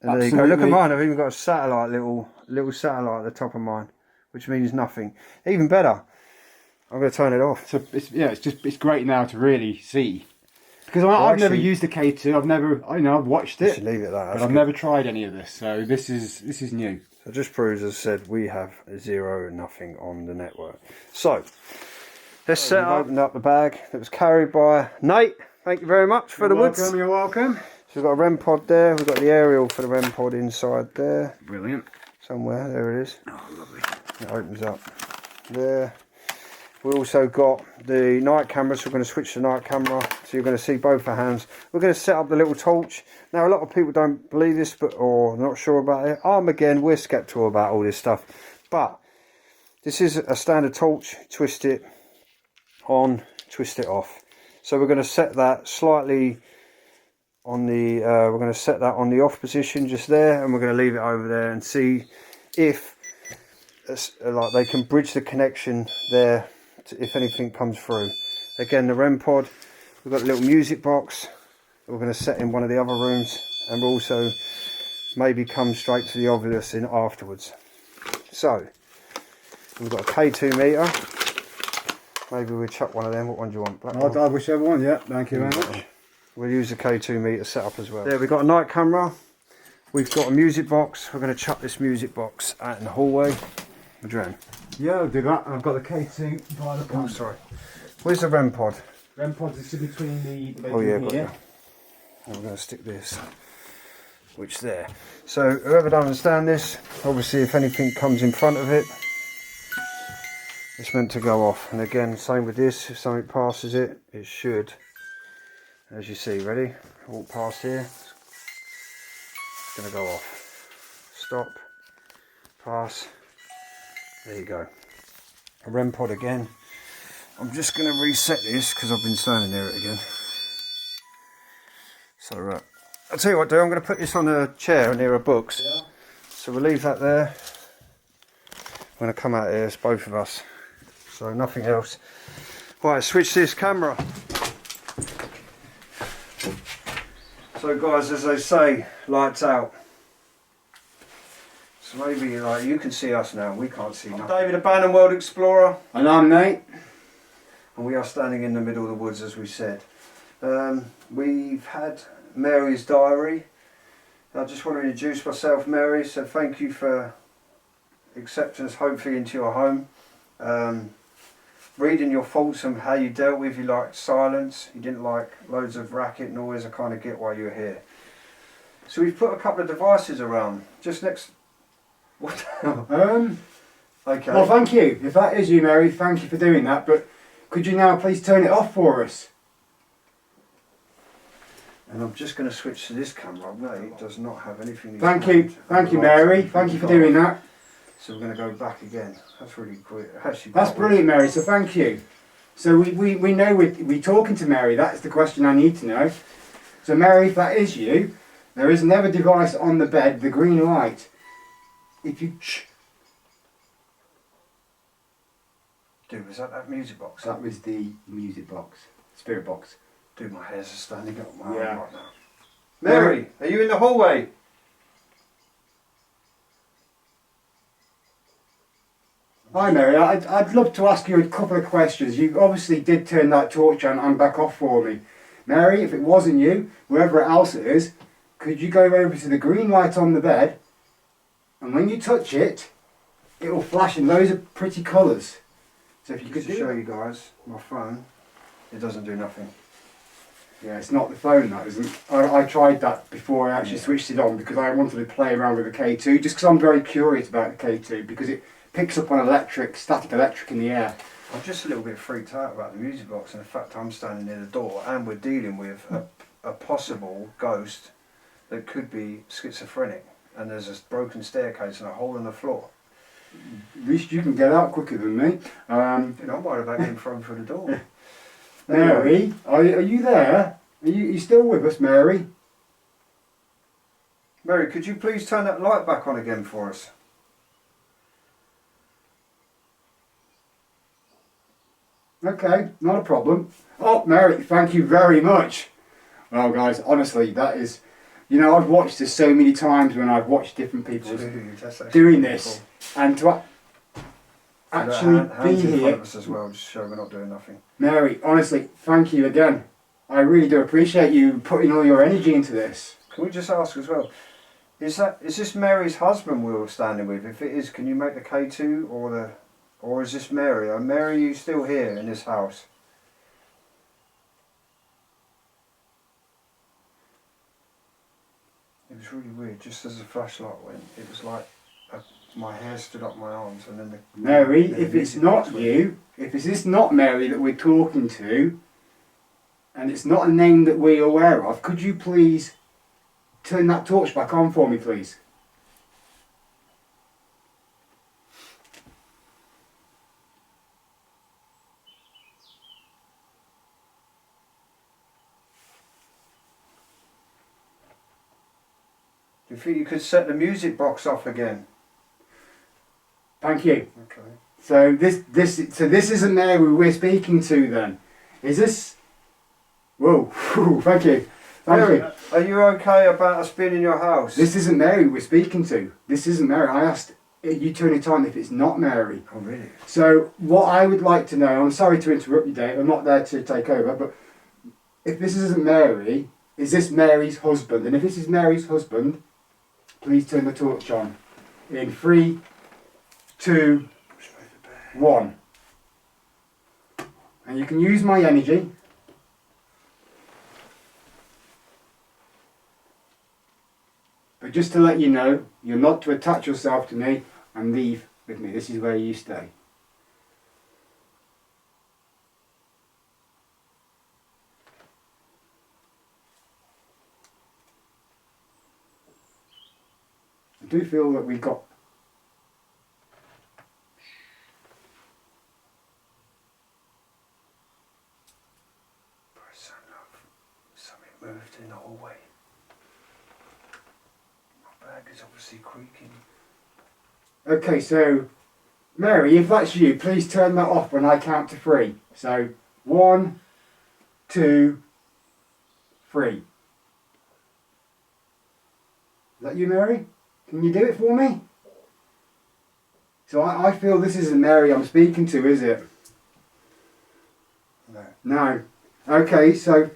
C: And there you go. Look at mine. I've even got a satellite, little satellite at the top of mine, which means nothing. Even better. I'm going to turn it off.
A: So it's great now to really see, because I've never used the K2. I've watched it.
C: Leave it at that.
A: But I've never tried any of this. So this is new.
C: So it just proves, as I said, we have zero and nothing on the network. So let's set up. Opened up the bag that was carried by Nate. Thank you very much for the woods.
A: You're welcome.
C: So we've got a REM pod there. We've got the aerial for the REM pod inside there.
A: Brilliant.
C: Somewhere, there it is.
A: Oh, lovely.
C: It opens up there. We also got the night camera, so we're going to switch the night camera, so you're going to see both our hands. We're going to set up the little torch. Now, a lot of people don't believe this, or not sure about it. Again, we're sceptical about all this stuff. But this is a standard torch. Twist it on, twist it off. So we're going to set that slightly on the we're going to set that on the off position just there, and we're going to leave it over there and see if like they can bridge the connection there if anything comes through. Again, the REM pod, we've got a little music box that we're going to set in one of the other rooms, and we'll also maybe come straight to the obvious in afterwards. So we've got a K2 meter. Maybe we'll chuck one of them. What one do you want?
A: I'll whichever one. Yeah, thank you very much.
C: We'll use the K2 meter setup as well. There, we've got a night camera. We've got a music box. We're going to chuck this music box out in the hallway. What do you reckon?
A: Yeah, I'll do that. I've got the K2 by the
C: Oh, sorry. Where's the REM pod?
A: REM pod is between the
C: Oh yeah, got
A: here.
C: And we're going to stick this, which there. So whoever doesn't understand this, obviously if anything comes in front of it, it's meant to go off. And again, same with this. If something passes it, it should. As you see, ready? Walk past here. It's going to go off. Stop. Pass. There you go. A REM pod again. I'm just going to reset this because I've been standing near it again. So I'll tell you what, I'm going to put this on a chair near a books. Yeah. So we'll leave that there. I'm going to come out here, it's both of us. So nothing else. Right, switch this camera. So guys, as they say, lights out. So maybe like you can see us now, we can't see nothing. I'm David, Abandonedworldexplorer.
A: And I'm Nate.
C: And we are standing in the middle of the woods, as we said. We've had Mary's diary. I just want to introduce myself, Mary, so thank you for acceptance hopefully into your home. Reading your faults and how you dealt with. You liked silence, you didn't like loads of racket noise. I kind of get why you're here. So we've put a couple of devices around just next. What? Okay.
A: Well, thank you. If that is you, Mary, thank you for doing that. But could you now please turn it off for us?
C: And I'm just going to switch to this camera. No, it does not have anything.
A: Thank you, Mary. Thank you for doing that.
C: So we're going to go back again. That's really quick. Actually,
A: That's brilliant, Mary. So thank you. So we know we're talking to Mary. That's the question I need to know. So Mary, if that is you, there is another device on the bed, the green light. If you
C: Dude, was that music box?
A: that was the music box, spirit box.
C: Dude, my hairs are standing up my
A: Yeah.
C: arm right now. Mary, are you in the hallway?
A: Hi Mary, I'd love to ask you a couple of questions. You obviously did turn that torch on and back off for me. Mary, if it wasn't you, whoever else it is, could you go over to the green light on the bed, and when you touch it, it will flash in loads of pretty colours. So if you could
C: Just to show you guys, my phone, it doesn't do nothing.
A: Yeah, it's not the phone that isn't. I tried that before I actually switched it on because I wanted to play around with the K2, just because I'm very curious about the K2 because it picks up on static electric in the air.
C: I'm just a little bit freaked out about the music box and the fact I'm standing near the door and we're dealing with a possible ghost that could be schizophrenic, and there's a broken staircase and a hole in the floor.
A: At least you can get out quicker than me.
C: You know, I'm worried about getting thrown through the door.
A: Mary, are you there? Are you still with us, Mary?
C: Mary, could you please turn that light back on again for us?
A: Okay, not a problem. Oh, Mary, thank you very much. Well, guys, honestly, that is... You know, I've watched this so many times when I've watched different people doing this. And to actually be
C: in front
A: here...
C: of us as well, just so we're not doing nothing.
A: Mary, honestly, thank you again. I really do appreciate you putting all your energy into this.
C: Can we just ask as well, is this Mary's husband we were standing with? If it is, can you make the K2 or is this Mary? Mary, are you still here in this house? It was really weird, just as the flashlight went, it was like my hair stood up my arms and then the...
A: Mary, if it's not you, if it is not Mary that we're talking to, and it's not a name that we're aware of, could you please turn that torch back on for me, please?
C: Do you think you could set the music box off again?
A: Thank you.
C: Okay.
A: So this isn't Mary we're speaking to then. Is this... Whoa, thank you. Thank you.
C: Are you okay about us being in your house?
A: This isn't Mary we're speaking to. This isn't Mary. I asked you turn it on if it's not Mary.
C: Oh really?
A: So what I would like to know, I'm sorry to interrupt you, Dave, I'm not there to take over, but if this isn't Mary, is this Mary's husband? And if this is Mary's husband, please turn the torch on. In 3, 2, 1. And you can use my energy. But just to let you know, you're not to attach yourself to me and leave with me. This is where you stay. I do feel that we've got...
C: Something moved in the hallway. My bag is obviously creaking.
A: Okay, so Mary, if that's you, please turn that off when I count to 3. So 1, 2, 3. Is that you, Mary? Can you do it for me? So I feel this isn't Mary I'm speaking to, is it?
C: No.
A: No. Okay, so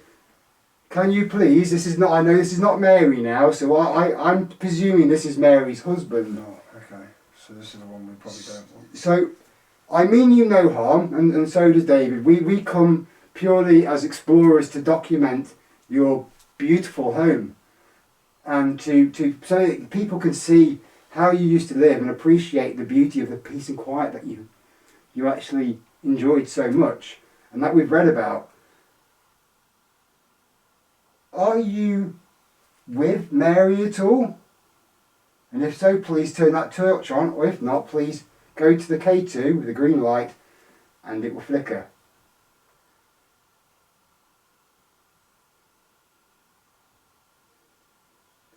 A: can you please, this is not, I know this is not Mary now, so I'm presuming this is Mary's husband.
C: No, okay. So this is the one we probably don't want.
A: So, I mean you no harm, and so does David. We come purely as explorers to document your beautiful home, and so that people can see how you used to live and appreciate the beauty of the peace and quiet that you actually enjoyed so much, and that we've read about. Are you with Mary at all? And if so, please turn that torch on, or if not, please go to the K2 with the green light and it will flicker.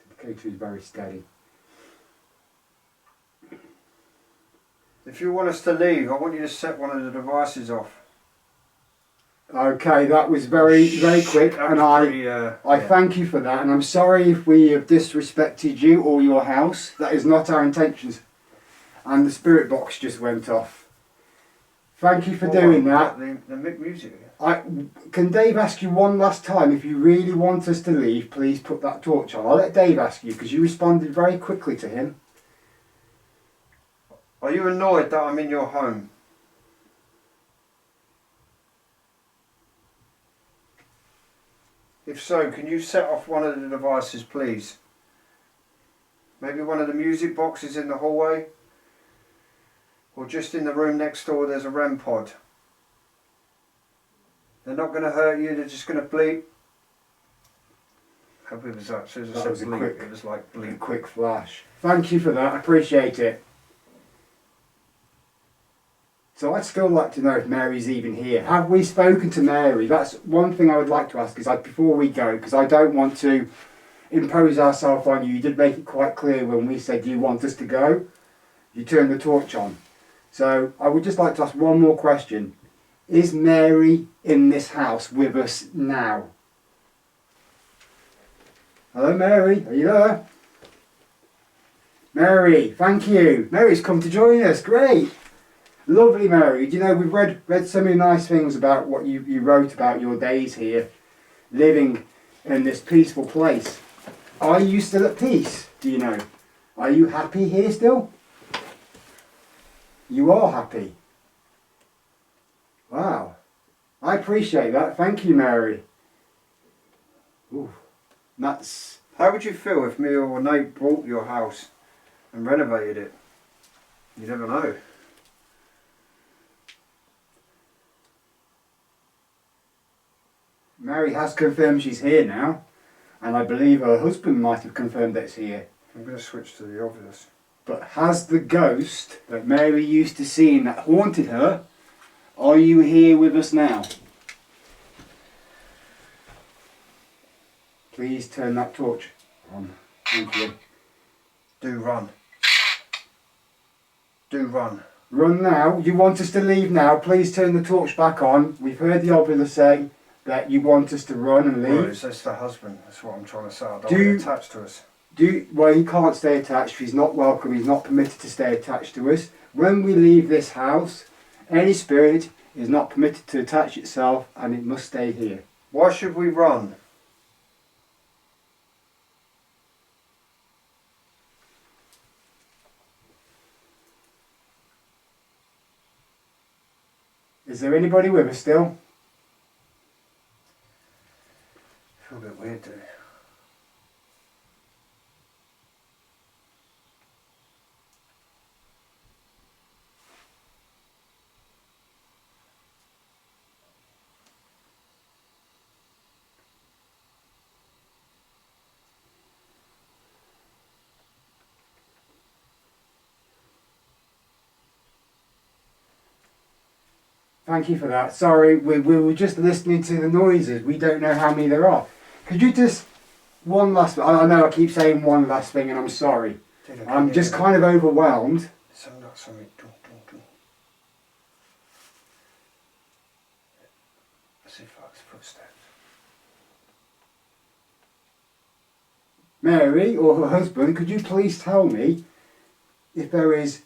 A: The K2 is very steady.
C: If you want us to leave, I want you to set one of the devices off.
A: Okay, that was very quick, and I thank you for that, and I'm sorry if we have disrespected you or your house. That is not our intentions. And the spirit box just went off. Thank you for doing that.
C: The music.
A: Can Dave ask you one last time, if you really want us to leave, please put that torch on. I'll let Dave ask you, because you responded very quickly to him.
C: Are you annoyed that I'm in your home? If so, can you set off one of the devices, please? Maybe one of the music boxes in the hallway? Or just in the room next door there's a REM pod. They're not going to hurt you, they're just going to bleep. How big was that? As soon as I said bleep, it was like bleep.
A: A quick flash. Thank you for that, I appreciate it. So I'd still like to know if Mary's even here. Have we spoken to Mary? That's one thing I would like to ask, is before we go, because I don't want to impose ourselves on you. You did make it quite clear when we said, do you want us to go? You turned the torch on. So I would just like to ask one more question. Is Mary in this house with us now? Hello Mary, are you there? Mary, thank you. Mary's come to join us, great. Lovely Mary. Do you know, we've read so many nice things about what you wrote about your days here, living in this peaceful place. Are you still at peace, do you know? Are you happy here still? You are happy. Wow. I appreciate that. Thank you, Mary. Ooh, that's...
C: How would you feel if me or Nate bought your house and renovated it? You never know.
A: Mary has confirmed she's here now, and I believe her husband might have confirmed that it's here.
C: I'm going to switch to the obvious.
A: But has the ghost that Mary used to see and that haunted her, are you here with us now? Please turn that torch on. Thank you.
C: Do run. Do run.
A: Run now. You want us to leave now? Please turn the torch back on. We've heard the obelisk say that you want us to run and leave.
C: Well, that's the husband. That's what I'm trying to say. I don't want to attach to us.
A: Well, he can't stay attached. He's not welcome. He's not permitted to stay attached to us. When we leave this house, any spirit is not permitted to attach itself, and it must stay here.
C: Why should we run?
A: Is there anybody with us still?
C: I feel a bit weird, dude.
A: Thank you for that. Sorry, we were just listening to the noises. We don't know how many there are. Could you just, one last, I know I keep saying one last thing and I'm sorry.
C: Dude,
A: I'm just kind of overwhelmed.
C: Sound like something. As if like footsteps.
A: Mary, or her husband, could you please tell me if there is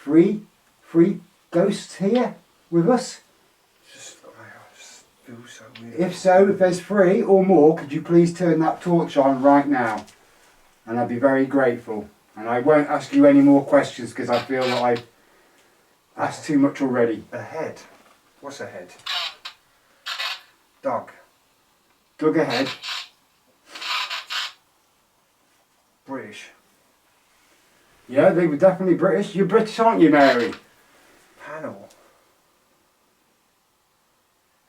A: three ghosts here with us?
C: I just feel so weird.
A: If so, if there's 3 or more, could you please turn that torch on right now? And I'd be very grateful. And I won't ask you any more questions because I feel that I've asked too much already.
C: A head. What's a head? Doug.
A: Dug ahead.
C: British.
A: Yeah, they were definitely British. You're British, aren't you, Mary?
C: Panel.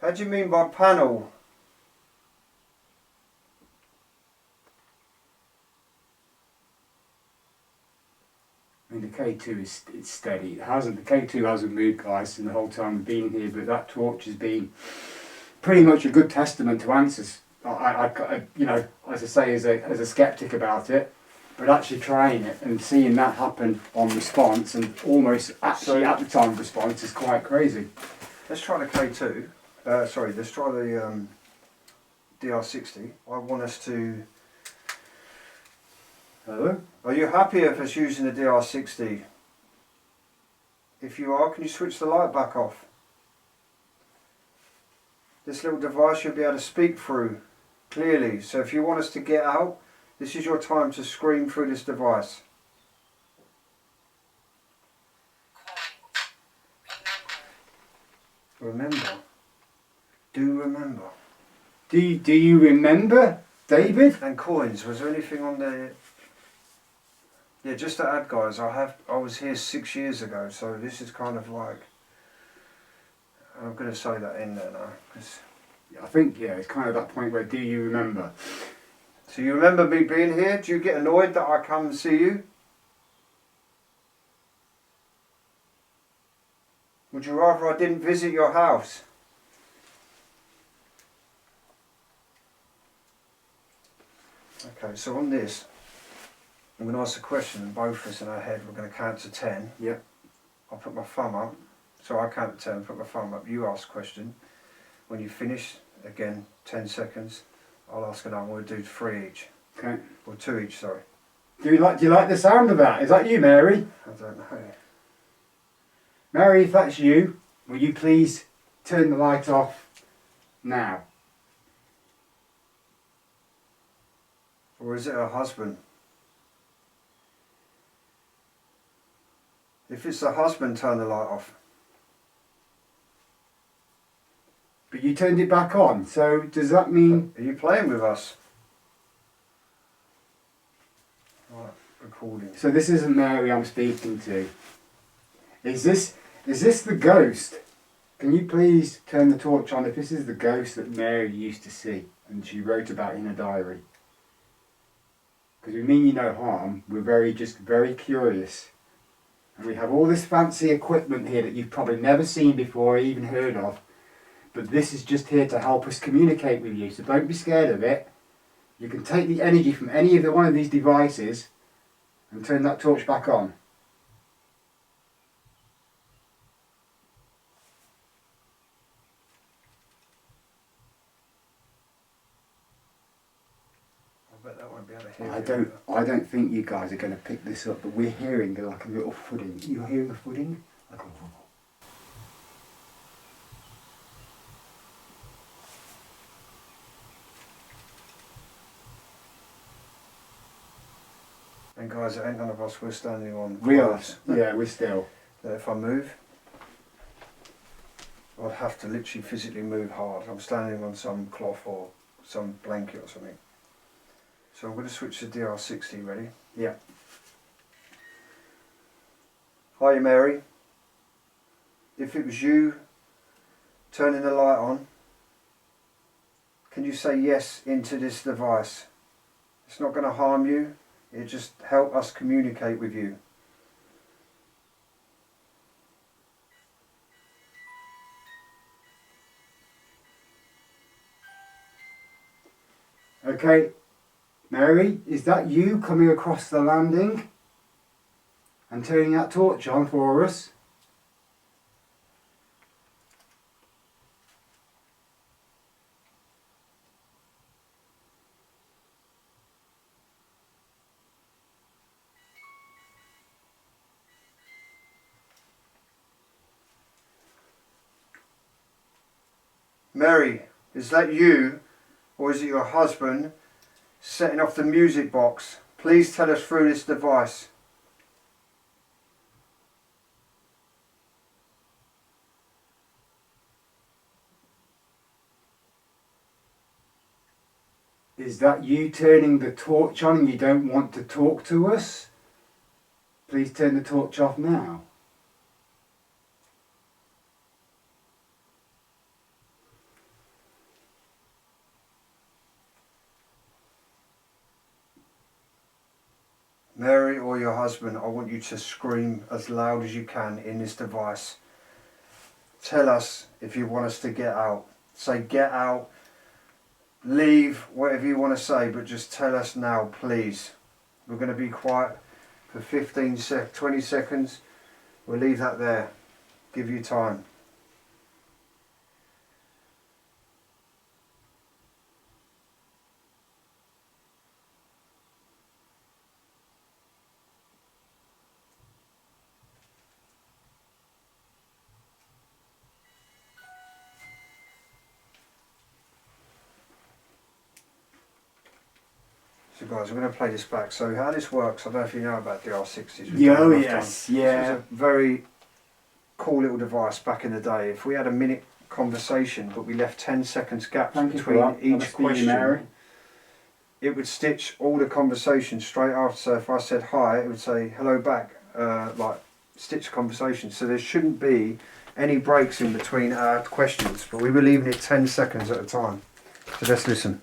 C: How do you mean by panel?
A: I mean, the K2 is it's steady. The K2 hasn't moved, guys, in the whole time we've been here. But that torch has been pretty much a good testament to answers. You know, as I say, as a skeptic about it, but actually trying it and seeing that happen on response and almost actually at the time of response is quite crazy.
C: Let's try the K2. Sorry, let's try the DR60. I want us to...
A: Hello?
C: Are you happy with us using the DR60? If you are, can you switch the light back off? This little device you'll be able to speak through clearly. So if you want us to get out, this is your time to scream through this device. Remember. Do remember.
A: Do you remember, David?
C: And coins. Was there anything on there? Yeah, just to add, guys, I was here 6 years ago, so this is kind of like, I'm going to say that in there now.
A: I think, yeah, it's kind of that point where do you remember?
C: So you remember me being here? Do you get annoyed that I come and see you? Would you rather I didn't visit your house? Okay, so on this, I'm going to ask a question, and both of us in our head, we're going to count to 10.
A: Yep.
C: I'll put my thumb up. So I count to 10, put my thumb up. You ask a question. When you finish, again, 10 seconds, I'll ask another. We'll do 3 each.
A: Okay.
C: Or 2 each, sorry.
A: Do you like the sound of that? Is that you, Mary?
C: I don't know.
A: Mary, if that's you, will you please turn the light off now?
C: Or is it her husband? If it's the husband, turn the light off.
A: But you turned it back on, so does that mean...
C: Are you playing with us? Right, recording.
A: So this isn't Mary I'm speaking to. Is this the ghost? Can you please turn the torch on if this is the ghost that Mary used to see and she wrote about in a diary? Because we mean you no harm, we're just very curious. And we have all this fancy equipment here that you've probably never seen before or even heard of. But this is just here to help us communicate with you, so don't be scared of it. You can take the energy from any of one of these devices and turn that torch back on.
C: I bet that won't be able to hear.
A: I don't think you guys are going to pick this up, but we're hearing like a little thudding. You're hearing a thudding? Like a...
C: And guys, it ain't none of us, we're standing on
A: We are,
C: clothes.
A: yeah, we're still.
C: That if I move, I'd have to literally physically move hard. I'm standing on some cloth or some blanket or something. So I'm going to switch to DR60, ready?
A: Yeah.
C: Hi Mary, if it was you turning the light on, can you say yes into this device? It's not going to harm you, it just help us communicate with you.
A: Okay, Mary, is that you coming across the landing and turning that torch on for us?
C: Mary, is that you or is it your husband setting off the music box? Please tell us through this device.
A: Is that you turning the torch on and you don't want to talk to us? Please turn the torch off now.
C: Mary or your husband, I want you to scream as loud as you can in this device. Tell us if you want us to get out. Say get out, leave, whatever you want to say, but just tell us now, please. We're going to be quiet for 20 seconds. We'll leave that there. Give you time. So guys, I'm going to play this back. So how this works, I don't know if you know about DR60s.
A: Oh yes, yeah.
C: This was a very cool little device back in the day. If we had a minute conversation but we left 10 seconds gaps between each question, it would stitch all the conversation straight after. So if I said hi, it would say hello back, like stitch conversation. So there shouldn't be any breaks in between our questions, but we were leaving it 10 seconds at a time. So let's listen.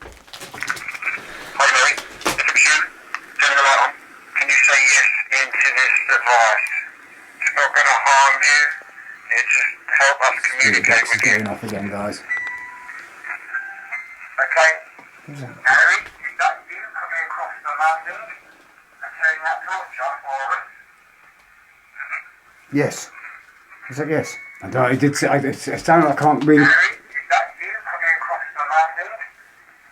A: The box is going off again, guys.
B: Okay. Harry, is that you coming across the mountain and turning that torch on for us?
C: Yes. Is that yes?
A: I don't know, it did say, it sounded like I can't really...
B: Harry, is that you coming across the mountain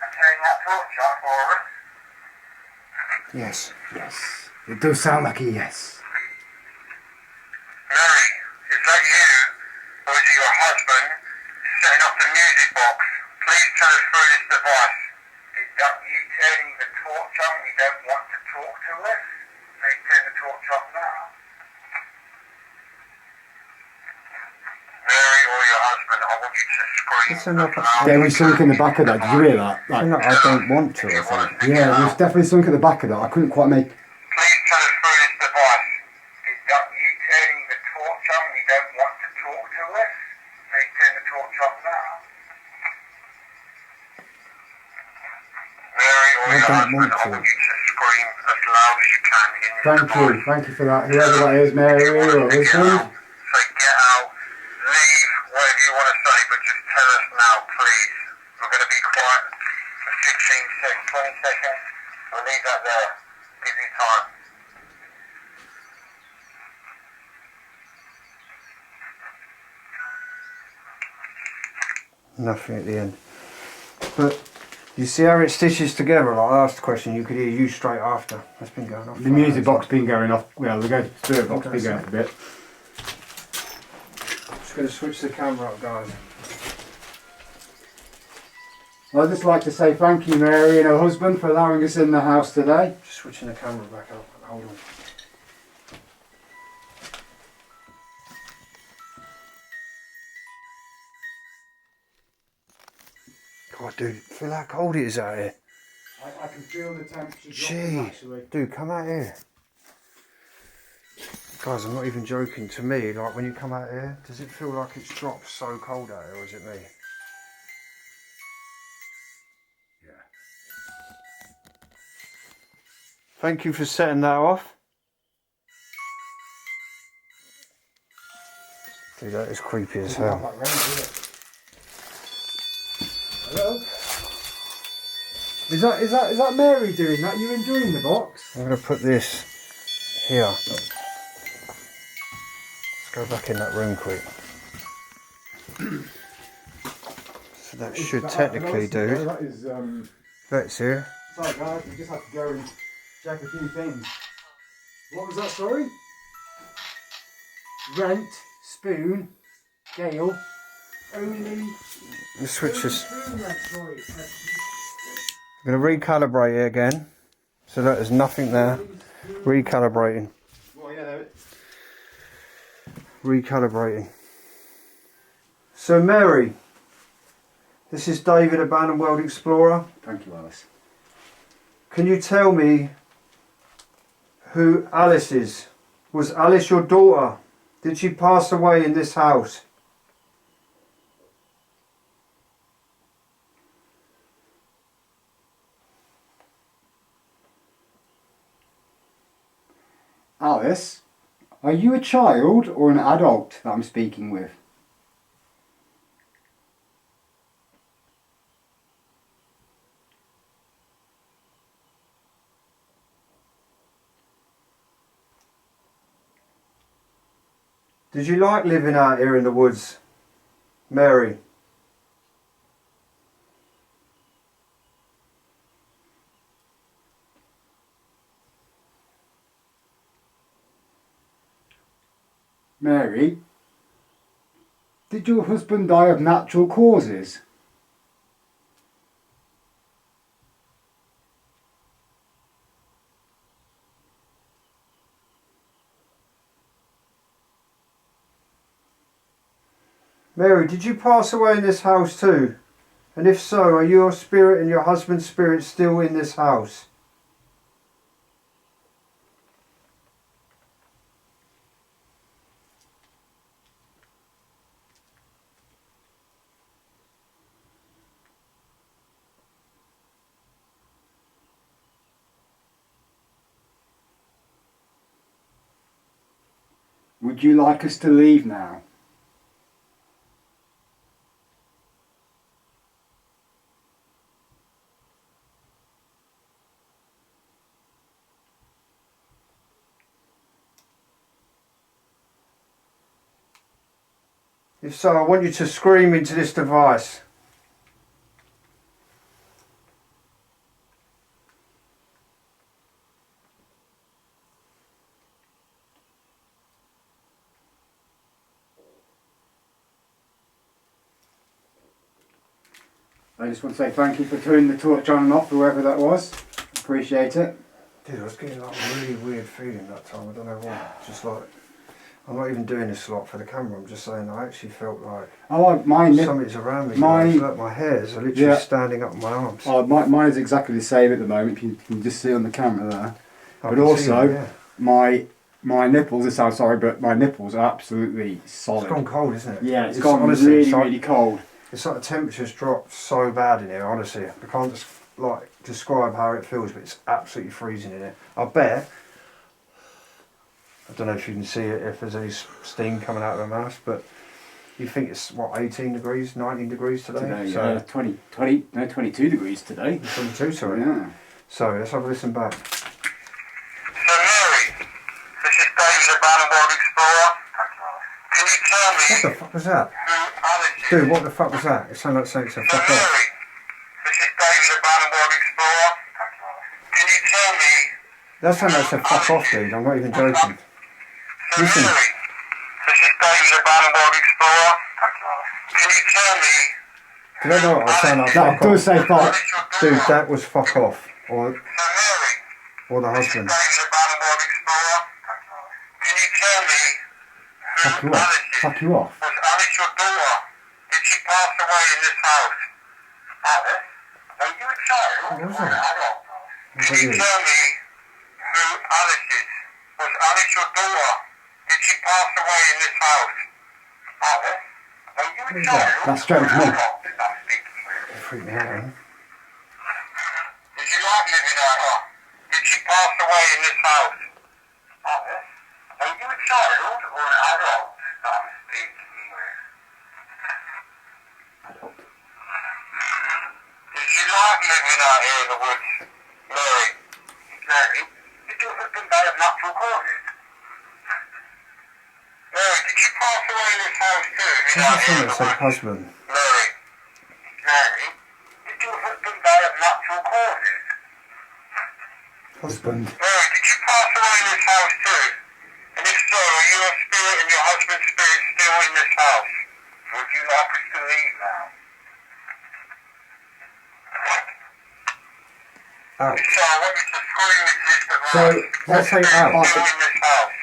B: and turning that torch on for us?
C: Yes.
A: Yes. It does sound like a yes.
B: Mary, is that you? Or is it your husband setting up the music box? Please tell us through this device. Is that you turning the torch on? We don't want to talk to us. Please turn the torch off now. Mary or your husband, I want you to scream.
A: There was something in the back of that. Did you hear that? Like,
C: I don't want to, I think.
A: yeah, there was definitely something in the back of that. I couldn't quite make...
B: Please tell us through this device. Is that you turning the torch on? We don't want to talk to us. Please turn the torch off now. Mary or your husband, I want you to scream as loud as you can in this device.
A: Thank you for that. Whoever that is, Mary or husband.
B: Say get out, leave, whatever you want to say, but just tell us now, please. We're going to be quiet for 20 seconds. We'll leave that there. Give you time.
C: Nothing at the end. But you see how it stitches together? Like I asked the question, you could hear you straight after. That's been going off.
A: The music box been going off. Well, the spirit box been going off a bit.
C: Just going to switch the camera up, guys.
A: I'd just like to say thank you, Mary and her husband, for allowing us in the house today.
C: Just switching the camera back up. Hold on. God, dude, feel how cold it is out here.
A: I can feel the temperature
C: Gee,
A: dropping, actually.
C: dude, come out here. Guys, I'm not even joking. To me, like when you come out here, does it feel like it's dropped so cold out here, or is it me? Thank you for setting that off. Dude, that is creepy as hell.
A: Hello? Is that Mary doing that? You enjoying the box?
C: I'm going to put this here. Let's go back in that room quick. So that should technically do.
A: That is,
C: That's here.
A: sorry guys, we just have to go and check a few things. What was that, sorry? Rent, spoon, Gale, only...
C: Let's switch this.
A: Spoon rent, sorry.
C: I'm going to recalibrate it again. So that there's nothing there. Recalibrating.
A: Well, yeah, there
C: Recalibrating. So Mary, this is David, Abandonedworldexplorer.
A: Thank you, Alice.
C: Can you tell me who Alice is? Was Alice your daughter? Did she pass away in this house?
A: Alice, are you a child or an adult that I'm speaking with?
C: Did you like living out here in the woods, Mary?
A: Mary, did your husband die of natural causes?
C: Mary, did you pass away in this house too? And if so, are your spirit and your husband's spirit still in this house?
A: Would you like us to leave now?
C: If so, I want you to scream into this device.
A: I just want to say thank you for turning the torch on and off, whoever that was. Appreciate it.
C: Dude, I was getting like a really weird feeling that time. I don't know why. Just like, I'm not even doing this a lot for the camera. I'm just saying I actually felt like something's around me. Like my hairs are literally standing up on my arms.
A: Mine is exactly the same at the moment. You can just see on the camera there. But also, my nipples, it sounds sorry, but my nipples are absolutely solid.
C: It's gone cold, isn't it?
A: Yeah, it's gone honestly, really cold.
C: It's like the temperature's dropped so bad in here, honestly. I can't just like describe how it feels, but it's absolutely freezing in here. I bet, I don't know if you can see it, if there's any steam coming out of my mouth, but you think it's what, 18 degrees, 19 degrees today?
A: So 22 degrees today.
C: 22, sorry.
A: Yeah.
C: So let's have a listen back.
B: So Mary, this is David, Abandonedworldexplorer. Can you tell me
C: What the fuck was that?
B: who Alice is?
C: Dude, what the fuck was that? It sounded like something said
B: So
C: fuck
B: Mary,
C: off.
B: this is David, Abandonedworldexplorer. Can you tell me
C: That sounded like it said fuck off, dude. I'm not even joking.
B: So
C: Listen.
B: Mary, this is David, Abandonedworldexplorer. Can you tell me
C: Do you know what I sound like?
A: That
C: Fuck
A: does
C: off.
A: say fuck.
C: Dude, that was fuck off.
B: So Mary,
C: Or the
B: this is
C: husband.
B: David, Abandonedworldexplorer. Can you tell me
A: Fuck
B: who
A: you off.
B: Alice is?
A: Fuck you off.
B: Was Alice your daughter? Did she pass away in this house? Alice? Are you a child
C: What was
B: or an
C: that?
B: adult?
C: Was
B: Can
C: that
B: you
C: you?
B: tell me who Alice is? Was Alice your daughter? Did she pass away in this house? Alice? Are you a
C: Who's
B: child
C: that?
A: That's straight
B: or
A: to
B: an
A: me.
B: adult that I'm speaking with?
C: It freaked me out, man.
B: Did you like living out here? Did she pass away in this house? Alice? Are you a child or an adult that I'm speaking with?
A: Adult.
B: Did you like living out here in the woods, Mary? Mary, did your husband die of natural causes? Mary, did you pass away in this house too?
C: What's
B: Out
C: that
B: here
C: sound
B: in
C: that
B: the
C: said
B: woods?
C: husband?
B: Mary, Mary, did your husband die of natural causes?
C: Husband.
B: Mary, did you pass away in this house too? And if so, are your spirit and your husband's spirit still in this house? Would you like us to leave now?
C: Out.
B: So I want you to scream into this device.
C: So, let's say out.
B: Still in this house.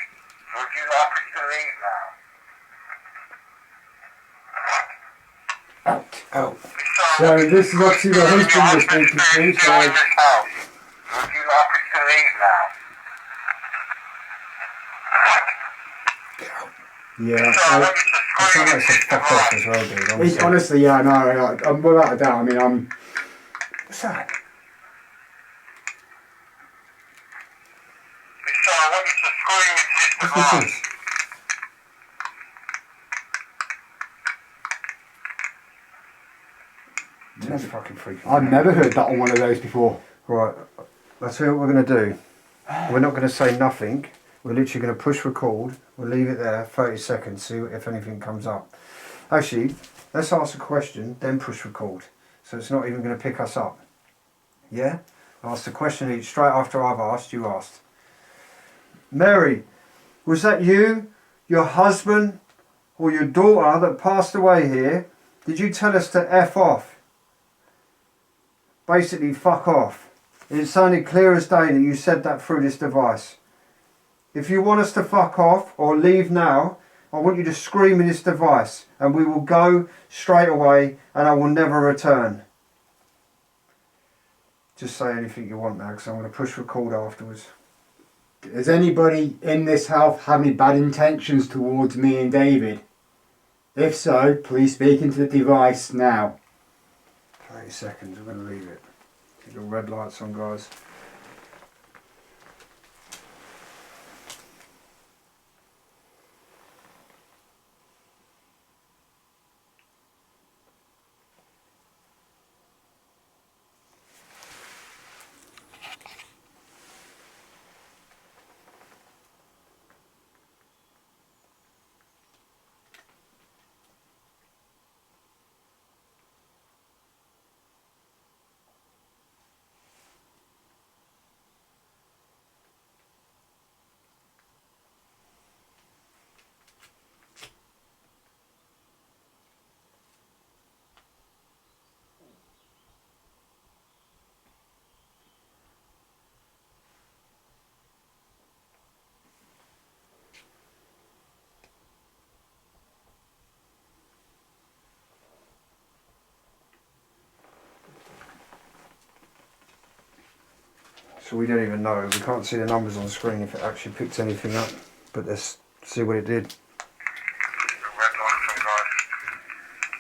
B: Would you like us to leave now?
A: Out.
C: Out.
A: So this is obviously the husband we're speaking to, so Yeah.
B: So I want you to
C: I
B: scream
C: sound like
B: into
C: some
B: this
C: fuck off as
B: device.
C: well, dude.
A: It's,
C: Honestly.
A: honestly, yeah, no, I'm without a doubt. I mean, I'm.
C: What's that?
B: So I want you to scream into this
C: What's
B: device.
C: this? That's fucking freaking.
A: I've never heard that on one of those before.
C: Right, I'll tell you what we're going to do. We're not going to say nothing. We're literally going to push record. We'll leave it there 30 seconds, see if anything comes up. Actually, let's ask a question, then push record. So it's not even going to pick us up. Yeah? I'll ask the question each straight after I've asked, you asked. Mary, was that you, your husband, or your daughter that passed away here? Did you tell us to F off? Basically, fuck off. It sounded clear as day that you said that through this device. If you want us to fuck off or leave now, I want you to scream in this device and we will go straight away and I will never return. Just say anything you want now because I'm going to push record afterwards.
A: Does anybody in this house have any bad intentions towards me and David? If so, please speak into the device now.
C: 30 seconds, we're going to leave it. Keep the red lights on, guys. So we don't even know. We can't see the numbers on the screen if it actually picked anything up. But let's see what it did.
B: The red lights on, guys.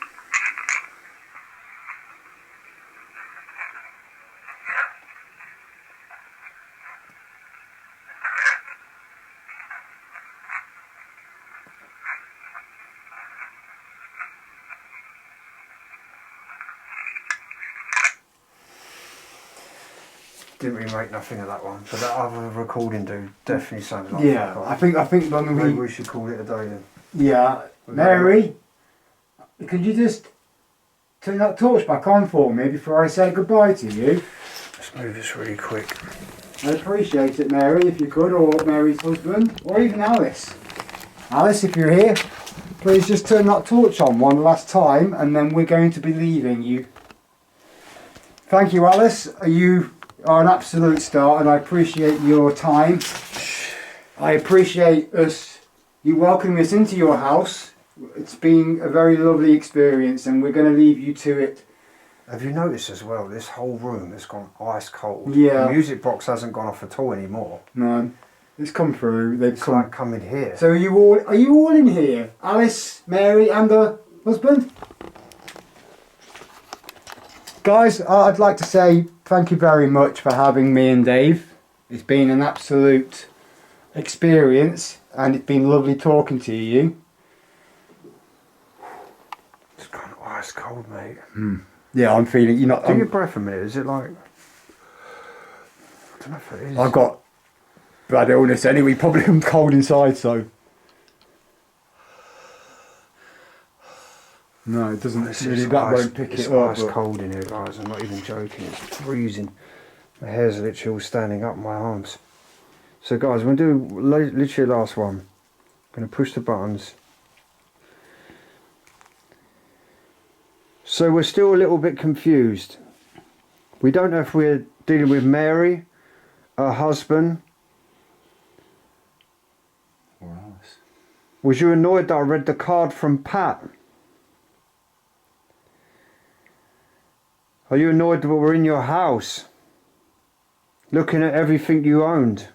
C: Didn't really make nothing of that one. But that other recording dude definitely sounded like
A: Yeah,
C: fuck
A: I
C: off.
A: think when
C: Maybe
A: we.
C: we should call it a day then.
A: Yeah, Mary, could you just turn that torch back on for me before I say goodbye to you?
C: Let's move this really quick.
A: I'd appreciate it, Mary, if you could, or Mary's husband, or even Alice. Alice, if you're here, please just turn that torch on one last time, and then we're going to be leaving you. Thank you, Alice. You are an absolute star, and I appreciate your time. I appreciate you welcoming us into your house. It's been a very lovely experience, and we're going to leave you to it.
C: Have you noticed as well, this whole room has gone ice cold.
A: Yeah.
C: The music box hasn't gone off at all anymore.
A: No, it's come through. They've
C: It's
A: come.
C: like coming here.
A: So are you all in here? Alice, Mary, and the husband? Guys, I'd like to say thank you very much for having me and Dave. It's been an absolute experience, and it's been lovely talking to you.
C: It's gone ice cold, mate.
A: Yeah, I'm feeling. You're not.
C: Do your breath a minute. Is it like? I don't know if it is.
A: I've got bad illness anyway. Probably I'm cold inside, so. No, it doesn't.
C: This
A: Really,
C: is
A: that
C: ice,
A: won't pick
C: it's
A: it up.
C: ice
A: but-
C: cold in here, guys. I'm not even joking. It's freezing. My hair's literally all standing up my arms. So, guys, we're going to do literally the last one. I'm going to push the buttons. So we're still a little bit confused. We don't know if we're dealing with Mary, her husband.
A: Or Alice.
C: Was you annoyed that I read the card from Pat? Are you annoyed that we're in your house? Looking at everything you owned?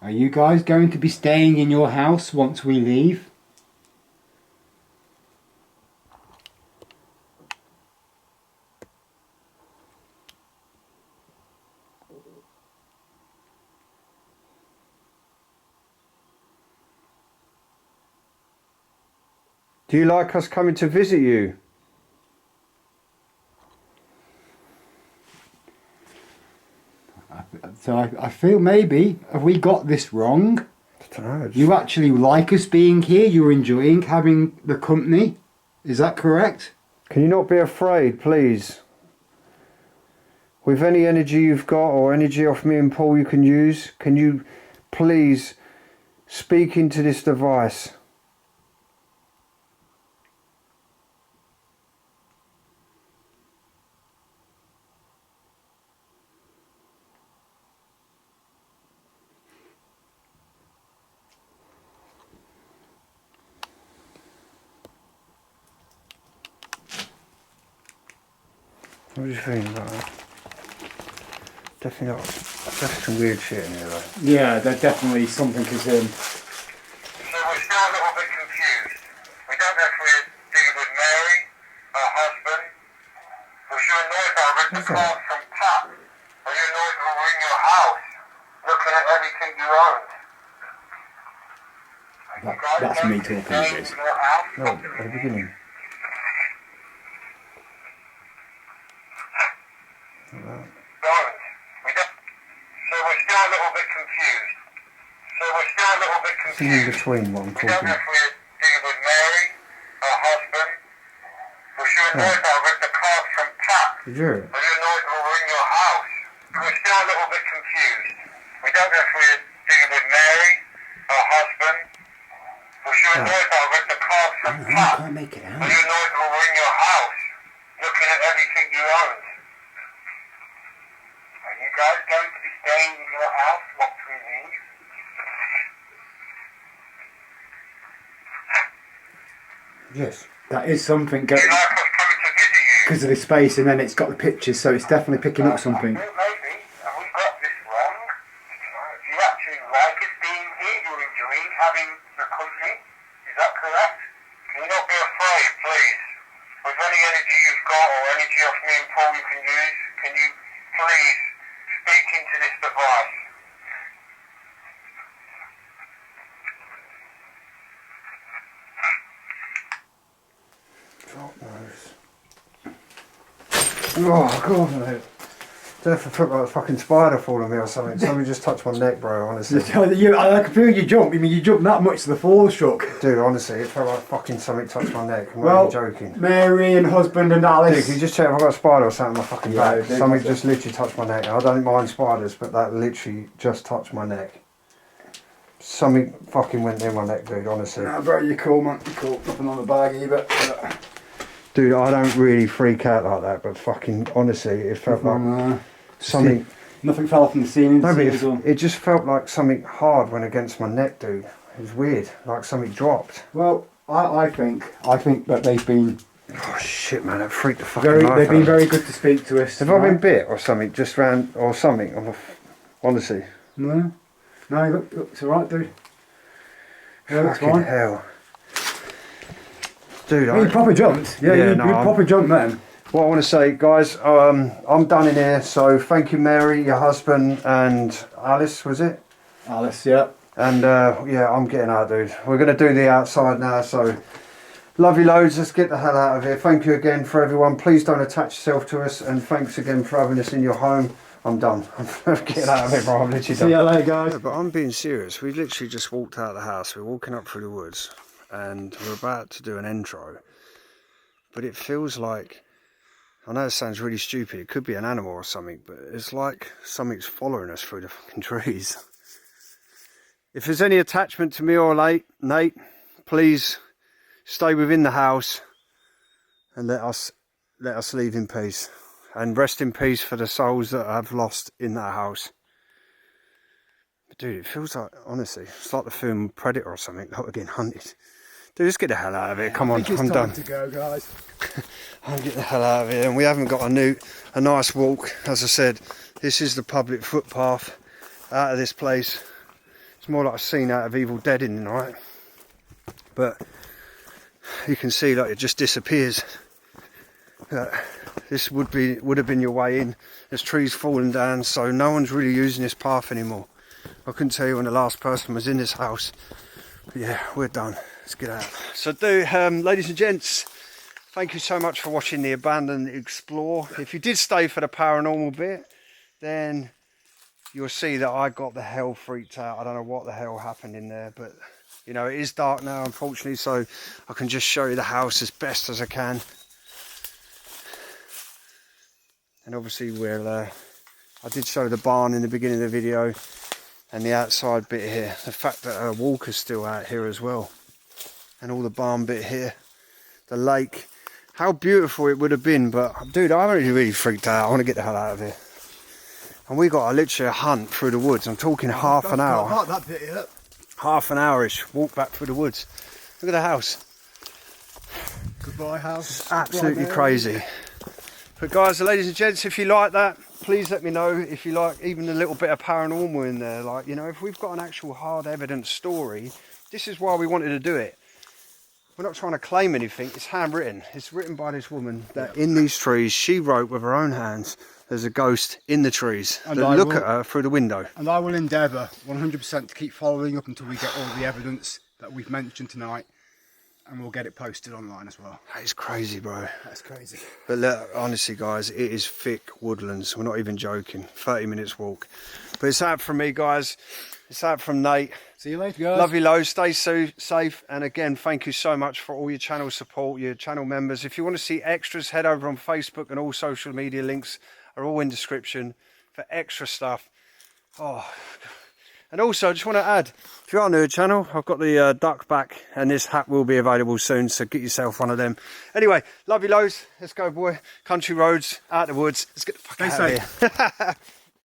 A: Are you guys going to be staying in your house once we leave?
C: Do you like us coming to visit you?
A: So I feel maybe, have we got this wrong?
C: I don't know.
A: You actually like us being here, you're enjoying having the company, is that correct?
C: Can you not be afraid, please? With any energy you've got or energy off me and Paul you can use, can you please speak into this device? What do you think about that? Definitely some weird shit in here though.
A: Yeah, there definitely something is in.
B: So we're still a little bit confused. We don't know if we're dealing with Mary, her husband. Was you annoyed that I read the card from Pat? Are you annoyed that we're in your house, looking at everything you owned?
A: That's me talking, it is.
C: No, at the beginning. In between what I'm talking.
B: We don't know if we're dealing with Mary, her husband. Was you annoyed that I read the card from Pat?
C: Did you?
B: Are you annoyed that we're in your house? We're still a little bit confused. We don't know if we're dealing with Mary, her husband. Was you annoyed that I read the card from Pat?
A: I can't make it out.
B: Are you annoyed that we're in your house, looking at everything you owned? Are you guys going to be staying in your house once we leave?
C: Yes.
A: That is something,
B: Do you like us coming to visit you?
A: because of the space, and then it's got the pictures, so it's definitely picking up something.
B: Maybe. Have we got this wrong? Do you actually like us being here? You're enjoying having the company? Is that correct? Can you not be afraid, please? With any energy you've got or energy off me and Paul you can use, can you please speak into this device?
C: Oh god, mate. Don't know if I felt like a fucking spider falling on me or something. Somebody just touched my neck, bro, honestly.
A: I can feel you jump. I mean, you jumped that much to the floor struck.
C: Dude, honestly, it felt like fucking something touched my neck. I'm
A: Well,
C: not even joking.
A: Mary and husband and Alice.
C: Dude, can you just check if I've got a spider or something on my fucking
A: Yeah,
C: back?
A: dude,
C: Something
A: that's
C: just literally touched my neck. I don't mind spiders, but that literally just touched my neck. Something fucking went near my neck, dude, honestly.
A: Nah, bro, you're cool, man. You're cool. Nothing on the bag either.
C: Dude, I don't really freak out like that, but fucking honestly, it felt like something.
A: Nothing fell off from the ceiling.
C: No, but it just felt like something hard went against my neck, dude. It was weird, like something dropped.
A: Well, I think that they've been
C: Oh shit, man! That freaked the fucking life out
A: they've been
C: of me.
A: very good to speak to us.
C: Have I been bit or something? Just round or something? Honestly.
A: No, look, it's alright, dude. Yeah, that's
C: Fucking
A: fine.
C: hell. Dude,
A: You proper jumped. Yeah, you proper jumped then.
C: What I want to say, guys, I'm done in here. So thank you, Mary, your husband, and Alice, was it?
A: Alice, yeah.
C: And yeah, I'm getting out, dude. We're going to do the outside now, so love you loads. Let's get the hell out of here. Thank you again for everyone. Please don't attach yourself to us, and thanks again for having us in your home. I'm done. I'm getting out of here, bro. I'm literally done.
A: See you later, guys.
C: No, but I'm being serious. We literally just walked out of the house. We're walking up through the woods, and we're about to do an intro. But it feels like, I know it sounds really stupid, it could be an animal or something, but it's like something's following us through the fucking trees. If there's any attachment to me or Nate, please stay within the house and let us leave in peace. And rest in peace for the souls that I've lost in that house. But dude, it feels like, honestly, it's like the film Predator or something, like we're getting hunted. Dude, let's get the hell out of here. Come on, I'm done.
A: To go, guys.
C: I'll get the hell out of here. And we haven't got a nice walk. As I said, this is the public footpath out of this place It's more like a scene out of Evil Dead in the night. But you can see like it just disappears. This would have been your way in. There's trees falling down, so no one's really using this path anymore. I couldn't tell you when the last person was in this house. But yeah, we're done. Let's get out. So ladies and gents, thank you so much for watching the Abandonedworldexplorer. If you did stay for the paranormal bit, then you'll see that I got the hell freaked out. I don't know what the hell happened in there, but you know, it is dark now, unfortunately, so I can just show you the house as best as I can. And obviously I did show the barn in the beginning of the video and the outside bit here. The fact that a walker's still out here as well. And all the barn bit here. The lake. How beautiful it would have been, but dude, I'm really freaked out. I want to get the hell out of here. And we got literally a hunt through the woods. I'm talking half an hour.
A: I like that bit here.
C: Half an hour-ish walk back through the woods. Look at the house.
A: Goodbye, house.
C: It's absolutely crazy. But guys, ladies and gents, if you like that, please let me know. If you like even a little bit of paranormal in there, like, you know, if we've got an actual hard evidence story, this is why we wanted to do it. We're not trying to claim anything. It's handwritten. It's written by this woman that in these trees, she wrote with her own hands, there's a ghost in the trees. And look at her through the window.
A: And I will endeavour 100% to keep following up until we get all the evidence that we've mentioned tonight. And we'll get it posted online as well.
C: That is crazy, bro.
A: That's crazy.
C: But look, honestly, guys, it is thick woodlands. We're not even joking. 30 minutes walk. But it's out from me, guys. It's out from Nate.
A: See you later, guys.
C: Love you loads. Stay safe. And again, thank you so much for all your channel support, your channel members. If you want to see extras, head over on Facebook, and all social media links are all in description for extra stuff. Oh, and also, I just want to add, if you are new to the channel, I've got the duck back, and this hat will be available soon, so get yourself one of them. Anyway, love you loads. Let's go, boy. Country roads, out the woods. Let's get the fuck out of here.